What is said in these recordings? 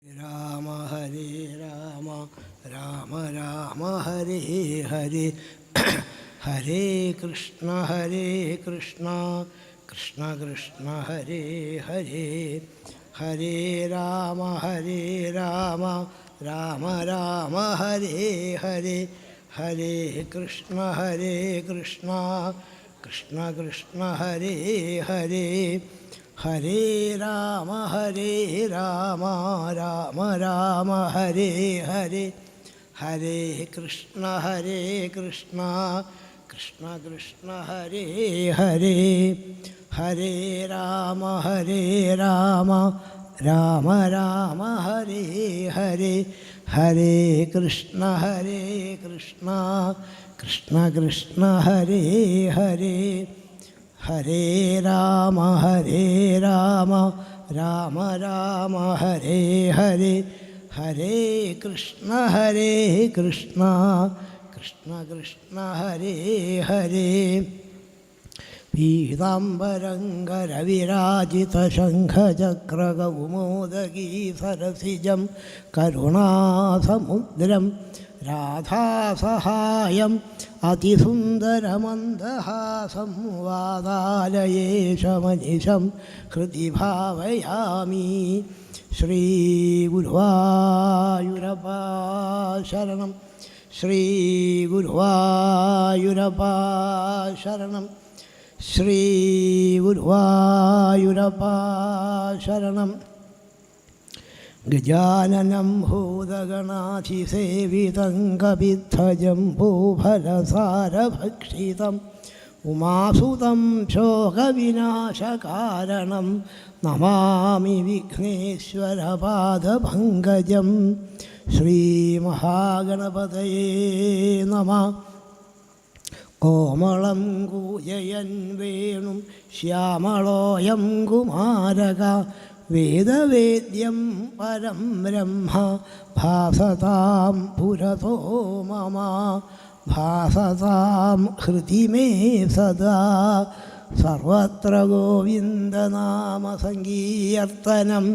രാമ ഹരേ രാമ രാമ രാമ ഹരേ ഹരേ ഹരേ കൃഷ്ണ കൃഷ്ണ കൃഷ്ണ ഹരേ ഹരേ ഹരേ രാമ രാമ രാമ ഹരേ ഹരേ ഹരേ കൃഷ്ണ കൃഷ്ണ കൃഷ്ണ ഹരേ ഹരേ ഹരേ രാമ രാമ രാമ ഹരേ ഹരേ ഹരേ കൃഷ്ണ കൃഷ്ണ കൃഷ്ണ ഹരേ ഹരേ ഹരേ രാമ രാമ രാമ ഹരേ ഹരേ ഹരേ കൃഷ്ണ കൃഷ്ണ ഹരേ ഹരേ ഹരേ രാമ രാമ ഹരേ ഹരേ ഹരേ കൃഷ്ണ കൃഷ്ണ ഹരേ ഹരേ പീതാംബരംഗരവിരാജിതശംഖചക്രകൗമോദഗീ സരസിജം കരുണാസമുദ്രം രാധാസഹായം അതിസുന്ദരമന്ദഹാസം വാതാലയേശമനിശം ഹൃദി ഭാവയാമി. ശ്രീഗുരുവായൂരപ്പാ ശരണം, ശ്രീഗുരുവായൂരപ്പാ ശരണം, ശ്രീഗുരുവായൂരപ്പാ ശരണം. ഗജാനനം ഭൂതഗണാധിസേവിതം കപിത്ഥജംബൂഫലസാരഭക്ഷിതം ഉമാസുതം ശോകവിനാശകാരണം നമാമി വിഘ്നേശ്വരപാദപങ്കജം. ശ്രീമഹാഗണപതയേ നമഃ. കോമളം കൂജയൻ വേണും ശ്യാമളോയം കുമാരക വേദവേദ്യം പരം ബ്രഹ്മ ഭാസതാം പുരതോ മമ. ഭാസതാം ഹൃദി മേ സദാ സർവത്ര ഗോവിന്ദനാമസങ്കീർത്തനം.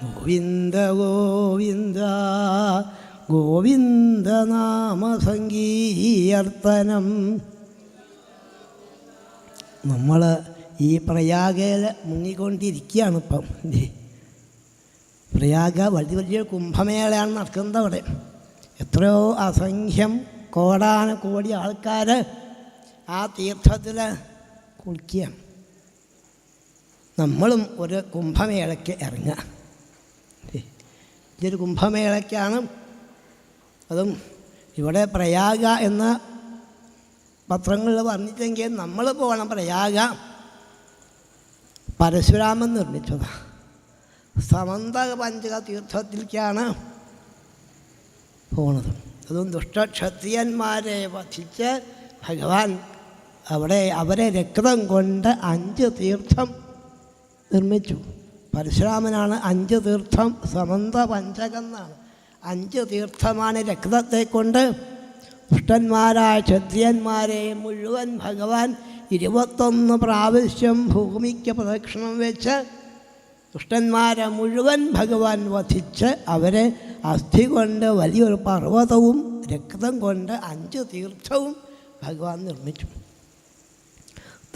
ഗോവിന്ദ ഗോവിന്ദ ഗോവിന്ദനാമസങ്കീർത്തനം. നമ്മൾ ഈ പ്രയാഗയിൽ മുങ്ങിക്കൊണ്ടിരിക്കുകയാണ് ഇപ്പം. പ്രയാഗ വലിയ കുംഭമേളയാണ് നടക്കുന്നത്. അവിടെ എത്രയോ അസംഖ്യം കോടാനുകോടി ആൾക്കാർ ആ തീർത്ഥത്തിൽ കുളിക്കുക. നമ്മളും ഒരു കുംഭമേളയ്ക്ക് ഇറങ്ങുക. ഇതൊരു കുംഭമേളയ്ക്കാണ്. അതും ഇവിടെ പ്രയാഗ എന്ന പത്രങ്ങളിൽ പറഞ്ഞിട്ടെങ്കിൽ നമ്മൾ പോകണം. പ്രയാഗ പരശുരാമൻ നിർമ്മിച്ചതാണ്. സമന്ത പഞ്ചക തീർത്ഥത്തിലേക്കാണ് പോണത്. അതും ദുഷ്ടക്ഷത്രിയന്മാരെ വധിച്ച് ഭഗവാൻ അവരെ രക്തം കൊണ്ട് 5 തീർത്ഥം നിർമ്മിച്ചു. പരശുരാമനാണ് 5 തീർത്ഥം, സമന്ത പഞ്ചകം എന്നാണ്. 5 തീർത്ഥമാണ് രക്തത്തെ കൊണ്ട് ദുഷ്ടന്മാരായ ക്ഷത്രിയന്മാരെ മുഴുവൻ ഭഗവാൻ 21 പ്രാവശ്യം ഭൂമിക്ക് പ്രദക്ഷിണം വെച്ച് ദുഷ്ടന്മാരെ മുഴുവൻ ഭഗവാൻ വധിച്ച് അവരെ അസ്ഥി കൊണ്ട് വലിയൊരു പർവ്വതവും രക്തം കൊണ്ട് 5 തീർത്ഥവും ഭഗവാൻ നിർമ്മിച്ചു.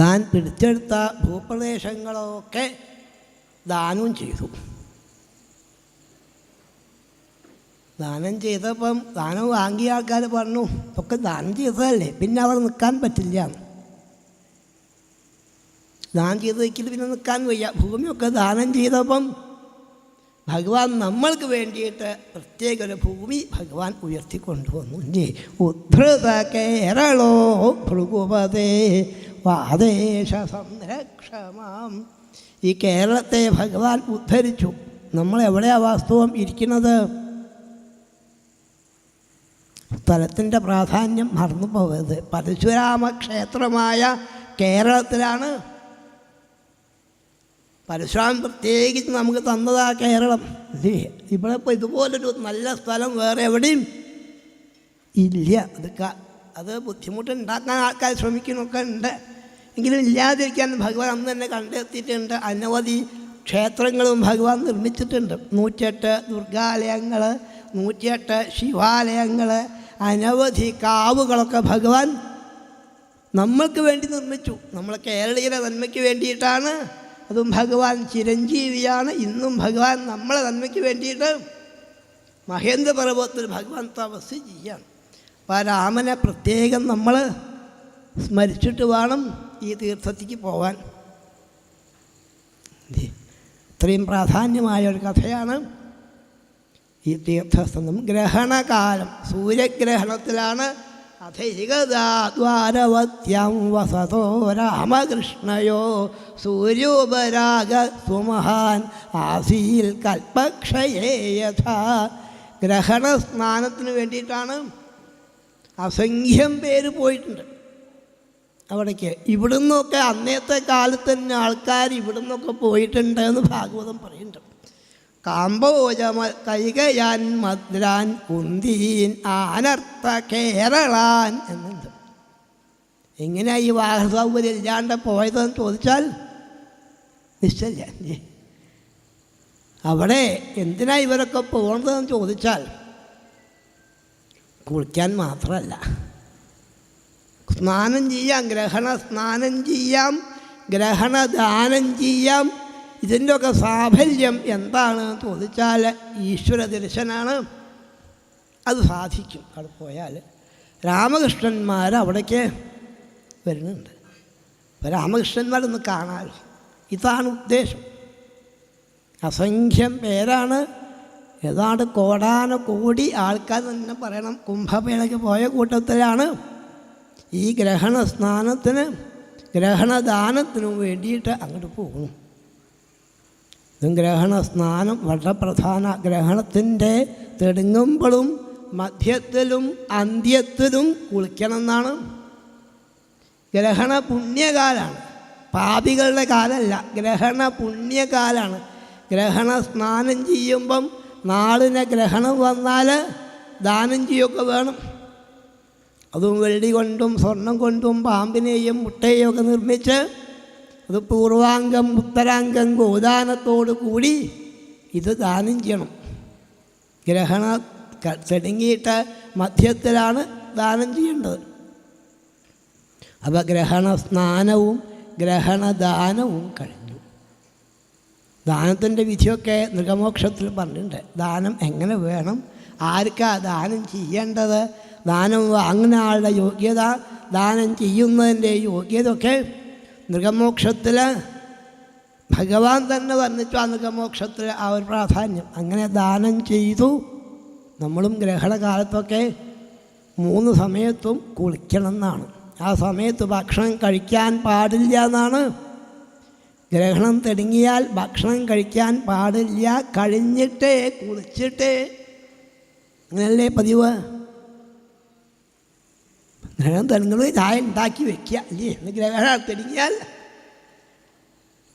താൻ പിടിച്ചെടുത്ത ഭൂപ്രദേശങ്ങളൊക്കെ ദാനവും ചെയ്തു. ദാനം ചെയ്തപ്പം ദാനം വാങ്ങിയ ആൾക്കാർ പറഞ്ഞു, ഒക്കെ ദാനം ചെയ്തതല്ലേ, പിന്നെ അവിടെ നിൽക്കാൻ പറ്റില്ല. ദാനം ചെയ്ത് വയ്ക്കൽ പിന്നെ നിൽക്കാൻ വയ്യ. ഭൂമിയൊക്കെ ദാനം ചെയ്തപ്പം ഭഗവാൻ നമ്മൾക്ക് വേണ്ടിയിട്ട് പ്രത്യേക ഒരു ഭൂമി ഭഗവാൻ ഉയർത്തിക്കൊണ്ടുവന്നു. ഉദ്ധൃത കേരളോ ഭൃഗുപതേ വാദേശ സംരക്ഷമാം. ഈ കേരളത്തെ ഭഗവാൻ ഉദ്ധരിച്ചു. നമ്മളെവിടെയാണ് വാസ്തവം ഇരിക്കുന്നത്? സ്ഥലത്തിൻ്റെ പ്രാധാന്യം മറന്നു പോകരുത്. പരശുരാമ ക്ഷേത്രമായ കേരളത്തിലാണ്. പരശുരാമൻ പ്രത്യേകിച്ച് നമുക്ക് തന്നതാ കേരളം. ഇവിടെ ഇപ്പോൾ ഇതുപോലൊരു നല്ല സ്ഥലം വേറെ എവിടെയും ഇല്ല. അത് ബുദ്ധിമുട്ടുണ്ടാക്കാൻ ആൾക്കാർ ശ്രമിക്കുന്നൊക്കെ ഉണ്ട്. എങ്കിലും ഇല്ലാതിരിക്കാൻ ഭഗവാൻ അന്ന് തന്നെ കണ്ടെത്തിയിട്ടുണ്ട്. അനവധി ക്ഷേത്രങ്ങളും ഭഗവാൻ നിർമ്മിച്ചിട്ടുണ്ട്. 108 ദുർഗാലയങ്ങൾ, 108 ശിവാലയങ്ങൾ, അനവധി കാവുകളൊക്കെ ഭഗവാൻ നമ്മൾക്ക് വേണ്ടി നിർമ്മിച്ചു. നമ്മൾ കേരളീയരെ നന്മയ്ക്ക് വേണ്ടിയിട്ടാണ്. അതും ഭഗവാൻ ചിരഞ്ജീവിയാണ്. ഇന്നും ഭഗവാൻ നമ്മളെ നന്മയ്ക്ക് വേണ്ടിയിട്ട് മഹേന്ദ്ര പർവ്വതത്തിൽ ഭഗവാൻ തപസ് ചെയ്യാണ്. അപ്പോൾ ആ രാമനെ പ്രത്യേകം നമ്മൾ സ്മരിച്ചിട്ട് വേണം ഈ തീർത്ഥത്തിക്ക് പോവാൻ. ഇത്രയും പ്രാധാന്യമായ ഒരു കഥയാണ് ഈ തീർത്ഥസ്ഥലം. ഗ്രഹണകാലം, സൂര്യഗ്രഹണത്തിലാണ് അഥൈകദ്വാരവത്യം വസതോ രാമകൃഷ്ണയോ സൂര്യോപരാഗ സുമഹാൻ ആസീൽ കൽപക്ഷയേ യഥാ. ഗ്രഹണ സ്നാനത്തിന് വേണ്ടിയിട്ടാണ് അസംഖ്യം പേര് പോയിട്ടുണ്ട് അവിടേക്ക്. ഇവിടുന്നൊക്കെ അന്നത്തെ കാലത്ത് തന്നെ ആൾക്കാർ ഇവിടുന്നൊക്കെ പോയിട്ടുണ്ട് എന്ന് ഭാഗവതം പറയുന്നുണ്ട്. കാമ്പോജമ കൈകയാൻ മദ്രാൻ കുന്തീൻ ആനർത്ത കേരളാൻ എന്നുണ്ട്. എങ്ങനെയാ ഈ വാഹന സൗകര്യം ഇല്ലാണ്ട് പോയതെന്ന് ചോദിച്ചാൽ നിശ്ചയില്ല. അവിടെ എന്തിനാ ഇവരൊക്കെ പോകണതെന്ന് ചോദിച്ചാൽ കുളിക്കാൻ മാത്രമല്ല, സ്നാനം ചെയ്യാം, ഗ്രഹണ സ്നാനം ചെയ്യാം, ഗ്രഹണദാനം ചെയ്യാം. ഇതിൻ്റെയൊക്കെ സാഫല്യം എന്താണെന്ന് ചോദിച്ചാൽ ഈശ്വര ദർശനാണ്. അത് സാധിക്കും. അവിടെ പോയാൽ രാമകൃഷ്ണന്മാർ അവിടേക്ക് വരുന്നുണ്ട്. അപ്പോൾ രാമകൃഷ്ണന്മാരൊന്ന് കാണാമല്ലോ, ഇതാണ് ഉദ്ദേശം. അസംഖ്യം പേരാണ്, ഏതാണ്ട് കോടാനകോടി ആൾക്കാർ തന്നെ പറയണം കുംഭമേളയ്ക്ക് പോയ കൂട്ടത്തിലാണ് ഈ ഗ്രഹണ സ്നാനത്തിന് ഗ്രഹണദാനത്തിനും വേണ്ടിയിട്ട് അങ്ങോട്ട് പോകുന്നു. ഗ്രഹണ സ്നാനം വളരെ പ്രധാന. ഗ്രഹണത്തിൻ്റെ തെടുങ്ങുമ്പോഴും മധ്യത്തിലും അന്ത്യത്തിലും കുളിക്കണം എന്നാണ്. ഗ്രഹണ പുണ്യകാലാണ്, പാപികളുടെ കാലമല്ല, ഗ്രഹണ പുണ്യകാലാണ്. ഗ്രഹണ സ്നാനം ചെയ്യുമ്പം നാളിനെ ഗ്രഹണം വന്നാൽ ദാനം ചെയ്യുകയൊക്കെ വേണം. അതും വെള്ളി കൊണ്ടും സ്വർണം കൊണ്ടും പാമ്പിനെയും മുട്ടയെയും ഒക്കെ നിർമ്മിച്ച് അത് പൂർവാംഗം ഉത്തരാംഗം ഗോദാനത്തോടു കൂടി ഇത് ദാനം ചെയ്യണം. ഗ്രഹണ തെടുങ്ങിയിട്ട് മധ്യത്തിലാണ് ദാനം ചെയ്യേണ്ടത്. അപ്പോൾ ഗ്രഹണ സ്നാനവും ഗ്രഹണദാനവും കഴിഞ്ഞു. ദാനത്തിൻ്റെ വിധിയൊക്കെ മൃഗമോക്ഷത്തിൽ പറഞ്ഞിട്ടുണ്ട്. ദാനം എങ്ങനെ വേണം, ആർക്കാ ദാനം ചെയ്യേണ്ടത്, ദാനം വാങ്ങുന്ന ആളുടെ യോഗ്യത, ദാനം ചെയ്യുന്നതിൻ്റെ യോഗ്യതയൊക്കെ മൃഗമോക്ഷത്തിൽ ഭഗവാൻ തന്നെ വർണ്ണിച്ചു. ആ മൃഗമോക്ഷത്തിൽ ആ ഒരു പ്രാധാന്യം. അങ്ങനെ ദാനം ചെയ്തു. നമ്മളും ഗ്രഹണകാലത്തൊക്കെ 3 സമയത്തും കുളിക്കണം എന്നാണ്. ആ സമയത്ത് ഭക്ഷണം കഴിക്കാൻ പാടില്ല എന്നാണ്. ഗ്രഹണം തെടുങ്ങിയാൽ ഭക്ഷണം കഴിക്കാൻ പാടില്ല, കഴിഞ്ഞിട്ടേ കുളിച്ചിട്ടേ. അങ്ങനല്ലേ പതിവ്? ഗ്രഹണം തെടുങ്ങുന്നത് ചായ ഉണ്ടാക്കി വെക്കുക അല്ലേ? ഗ്രഹണം തെടുങ്ങിയാൽ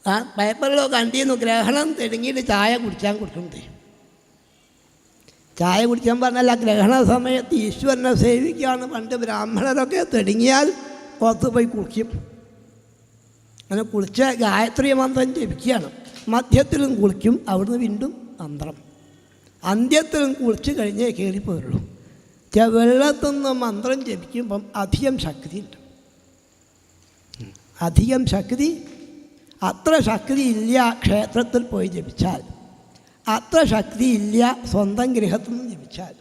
ആ പേപ്പറിലോ കണ്ടിരുന്നു, ഗ്രഹണം തെടുങ്ങിയിട്ട് ചായ കുടിക്കാൻ കൊടുക്കുന്നത്. ചായ കുടിക്കാൻ പറഞ്ഞാൽ ആ ഗ്രഹണ സമയത്ത് ഈശ്വരനെ സേവിക്കുകയാണ്. പണ്ട് ബ്രാഹ്മണരൊക്കെ തെടുങ്ങിയാൽ പുറത്ത് പോയി കുളിക്കും. അങ്ങനെ കുളിച്ച് ഗായത്രി മന്ത്രം ജപിക്കുകയാണ്. മധ്യത്തിലും കുളിക്കും, അവിടുന്ന് വീണ്ടും മന്ത്രം. അന്ത്യത്തിലും കുളിച്ച് കഴിഞ്ഞേ കയറിപ്പോയുള്ളൂ. വെള്ളത്തിൽ നിന്ന് മന്ത്രം ജപിക്കുമ്പം അധികം ശക്തിയുണ്ട്. അധികം ശക്തി, അത്ര ശക്തി ഇല്ല ക്ഷേത്രത്തിൽ പോയി ജപിച്ചാൽ, അത്ര ശക്തി ഇല്ല സ്വന്തം ഗൃഹത്തിൽ നിന്ന് ജപിച്ചാൽ.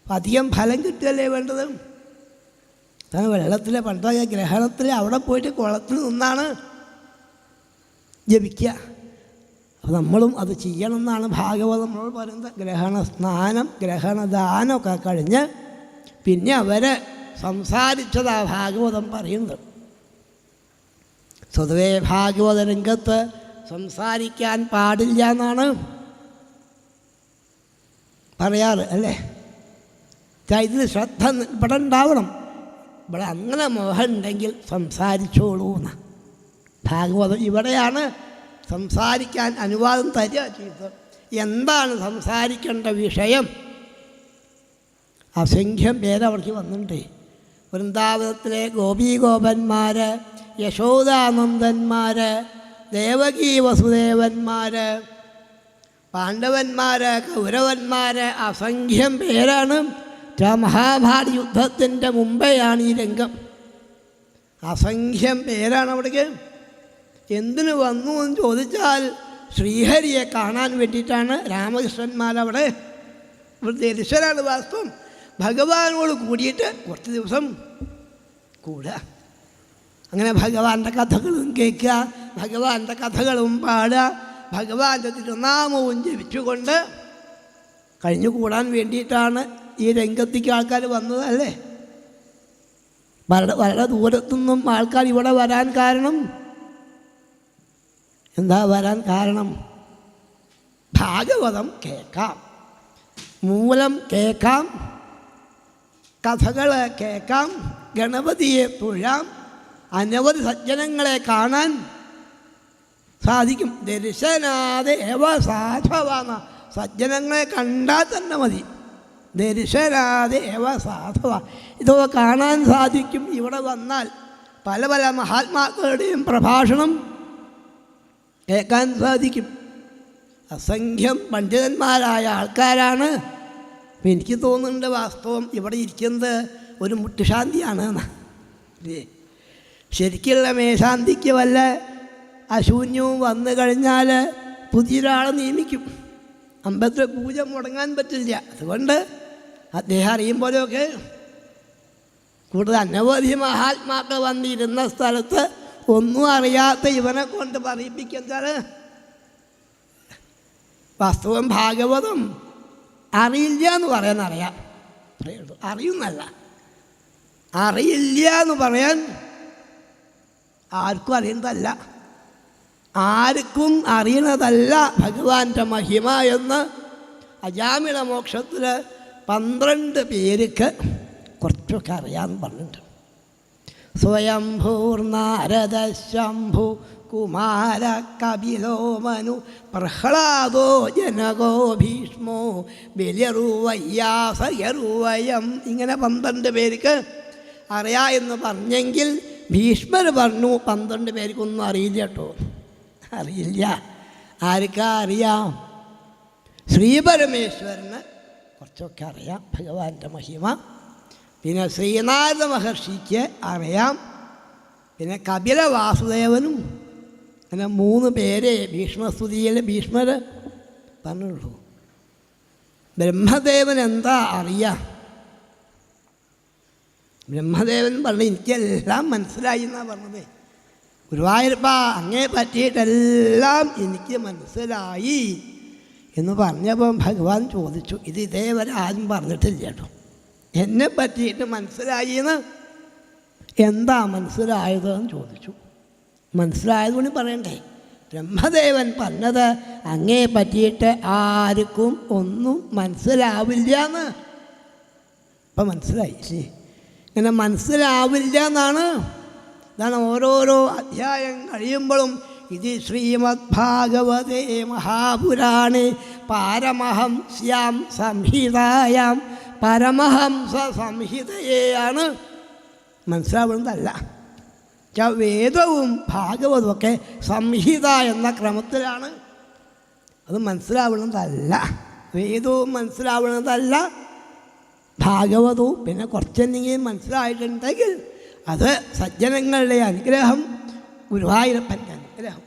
അധികം ഫലം കിട്ടുകയല്ലേ വേണ്ടത്? വെള്ളത്തിലെ പണ്ടൊക്കെ ഗ്രഹണത്തിൽ അവിടെ പോയിട്ട് കുളത്തിൽ നിന്നാണ് ജപിക്കുക. അപ്പോൾ നമ്മളും അത് ചെയ്യണം എന്നാണ് ഭാഗവതം നമ്മളോട് പറയുന്നത്. ഗ്രഹണ സ്നാനം ഗ്രഹണദാനമൊക്കെ കഴിഞ്ഞ് പിന്നെ അവരെ സംസാരിച്ചതാണ് ഭാഗവതം പറയുന്നത്. സ്വതവേ ഭാഗവത രംഗത്ത് സംസാരിക്കാൻ പാടില്ല എന്നാണ് പറയാറ് അല്ലേ? ഇതിൽ ശ്രദ്ധ ഇവിടെ ഉണ്ടാവണം. ഇവിടെ അങ്ങനെ മോഹം ഉണ്ടെങ്കിൽ സംസാരിച്ചോളൂ എന്ന് ഭാഗവതം. ഇവിടെയാണ് സംസാരിക്കാൻ അനുവാദം തരിക ചെയ്തത്. എന്താണ് സംസാരിക്കേണ്ട വിഷയം? അസംഖ്യം പേരവർക്ക് വന്നിട്ടുണ്ട്. വൃന്ദാവനത്തിലെ ഗോപീഗോപന്മാർ, യശോദാനന്ദന്മാർ, ദേവകീ വസുദേവന്മാർ, പാണ്ഡവന്മാർ, കൗരവന്മാർ, അസംഖ്യം പേരാണ്. മഹാഭാരത യുദ്ധത്തിൻ്റെ മുമ്പെയാണ് ഈ രംഗം. അസംഖ്യം പേരാണ് അവിടേക്ക്. എന്തിനു വന്നു എന്ന് ചോദിച്ചാൽ ശ്രീഹരിയെ കാണാൻ വേണ്ടിയിട്ടാണ് രാമകൃഷ്ണന്മാരവിടെ. ഇവിടുത്തെ ദർശനാണ് വാസ്തവം. ഭഗവാനോട് കൂടിയിട്ട് കുറച്ച് ദിവസം കൂടുക, അങ്ങനെ ഭഗവാന്റെ കഥകളും കേൾക്കുക, ഭഗവാന്റെ കഥകളും പാടുക, ഭഗവാന്റെ തിരുനാമവും ജപിച്ചുകൊണ്ട് കഴിഞ്ഞുകൂടാൻ വേണ്ടിയിട്ടാണ് ഈ രംഗത്തേക്ക് ആൾക്കാർ വന്നതല്ലേ. വളരെ ദൂരത്തുനിന്നും ആൾക്കാർ ഇവിടെ വരാൻ കാരണം എന്താ? വരാൻ കാരണം ഭാഗവതം കേൾക്കാം, മൂലം കേൾക്കാം, കഥകൾ കേൾക്കാം, ഗണപതിയെ തൊഴാം, അനവധി സജ്ജനങ്ങളെ കാണാൻ സാധിക്കും. ദർശനാദേവ സാധവാന, സജ്ജനങ്ങളെ കണ്ടാൽ തന്നെ മതി. ദർശനാദേവ സാധവ, ഇതൊക്കെ കാണാൻ സാധിക്കും ഇവിടെ വന്നാൽ. പല പല മഹാത്മാക്കളുടെയും പ്രഭാഷണം കേൾക്കാൻ സാധിക്കും. അസംഖ്യം പണ്ഡിതന്മാരായ ആൾക്കാരാണ്. എനിക്ക് തോന്നുന്നുണ്ട് വാസ്തവം ഇവിടെ ഇരിക്കുന്നത് ഒരു മുട്ടുശാന്തിയാണ്. ശരിക്കുള്ള മേശാന്തിക്ക് വല്ല അശൂന്യവും വന്നു കഴിഞ്ഞാൽ പുതിയൊരാളെ നിയമിക്കും. അമ്പലത്തിലെ പൂജ മുടങ്ങാൻ പറ്റില്ല. അതുകൊണ്ട് അദ്ദേഹം അറിയുമ്പോഴൊക്കെ കൂടുതൽ അനവധി മഹാത്മാക്കൾ വന്നിരുന്ന സ്ഥലത്ത് ഒന്നും അറിയാത്ത ഇവനെ കൊണ്ട് പറയിപ്പിക്കുന്നത് വാസ്തവം. ഭാഗവതം അറിയില്ല എന്ന് പറയാനറിയാം, അറിയുന്നല്ല, അറിയില്ല എന്ന് പറയാൻ ആർക്കും അറിയുന്നതല്ല, ആർക്കും അറിയണതല്ല ഭഗവാന്റെ മഹിമ എന്ന് അജാമിള മോക്ഷത്തിൽ 12 പേർക്ക് കുറച്ചൊക്കെ അറിയാമെന്ന് പറഞ്ഞിട്ടുണ്ട്. സ്വയംഭൂർനാരദ ശംഭു കുമാര കപിലോ മനു പ്രഹ്ലാദോ ജനകോ ഭീഷ്മോ ബലിയറുവയ്യാസയറുവയം, ഇങ്ങനെ 12 പേർക്ക് അറിയാം എന്ന് പറഞ്ഞെങ്കിൽ ഭീഷ്മർ പറഞ്ഞു 12 പേർക്കൊന്നും അറിയില്ല കേട്ടോ, അറിയില്ല. ആർക്കാ അറിയാം? ശ്രീപരമേശ്വരന് കുറച്ചൊക്കെ അറിയാം ഭഗവാന്റെ മഹിമ. പിന്നെ ശ്രീനാരദ മഹർഷിക്ക് അറിയാം. പിന്നെ കപില വാസുദേവനും, അങ്ങനെ 3 പേരെ ഭീഷ്മസ്തുതിയിൽ ഭീഷ്മർ പറഞ്ഞുള്ളൂ. ബ്രഹ്മദേവൻ എന്താ അറിയാം? ബ്രഹ്മദേവൻ പറഞ്ഞു എനിക്കെല്ലാം മനസ്സിലായി എന്നാണ് പറഞ്ഞത്. ഗുരുവായൂരപ്പ അങ്ങേ പറ്റിയിട്ടെല്ലാം എനിക്ക് മനസ്സിലായി എന്ന് പറഞ്ഞപ്പം ഭഗവാൻ ചോദിച്ചു, ഇത് ഇതേവരെ ആരും പറഞ്ഞിട്ടില്ല കേട്ടോ, എന്നെ പറ്റിയിട്ട് മനസ്സിലായി എന്ന്. എന്താ മനസ്സിലായതെന്ന് ചോദിച്ചു. മനസ്സിലായതുകൊണ്ട് പറയണ്ടേ? ബ്രഹ്മദേവൻ പറഞ്ഞത് അങ്ങേ പറ്റിയിട്ട് ആർക്കും ഒന്നും മനസ്സിലാവില്ല എന്ന്. ഇപ്പം മനസ്സിലായി. ശരി, ഇങ്ങനെ മനസ്സിലാവില്ല എന്നാണ്. ഇതാണ് ഓരോരോ അധ്യായം കഴിയുമ്പോഴും ഇത് ശ്രീമദ് ഭാഗവതേ മഹാപുരാണേ പാരമഹംസ്യാം സംഹിതായാം, പരമഹംസ സംഹിതയെയാണ് മനസ്സിലാവുന്നതല്ല. വേദവും ഭാഗവതമൊക്കെ സംഹിത എന്ന ക്രമത്തിലാണ്. അത് മനസ്സിലാവുന്നതല്ല. വേദവും മനസ്സിലാവുന്നതല്ല, ഭാഗവതവും. പിന്നെ കുറച്ചെന്തെങ്കിലും മനസ്സിലായിട്ടുണ്ടെങ്കിൽ അത് സജ്ജനങ്ങളുടെ അനുഗ്രഹം, ഗുരുവായൂരപ്പൻ്റെ അനുഗ്രഹം.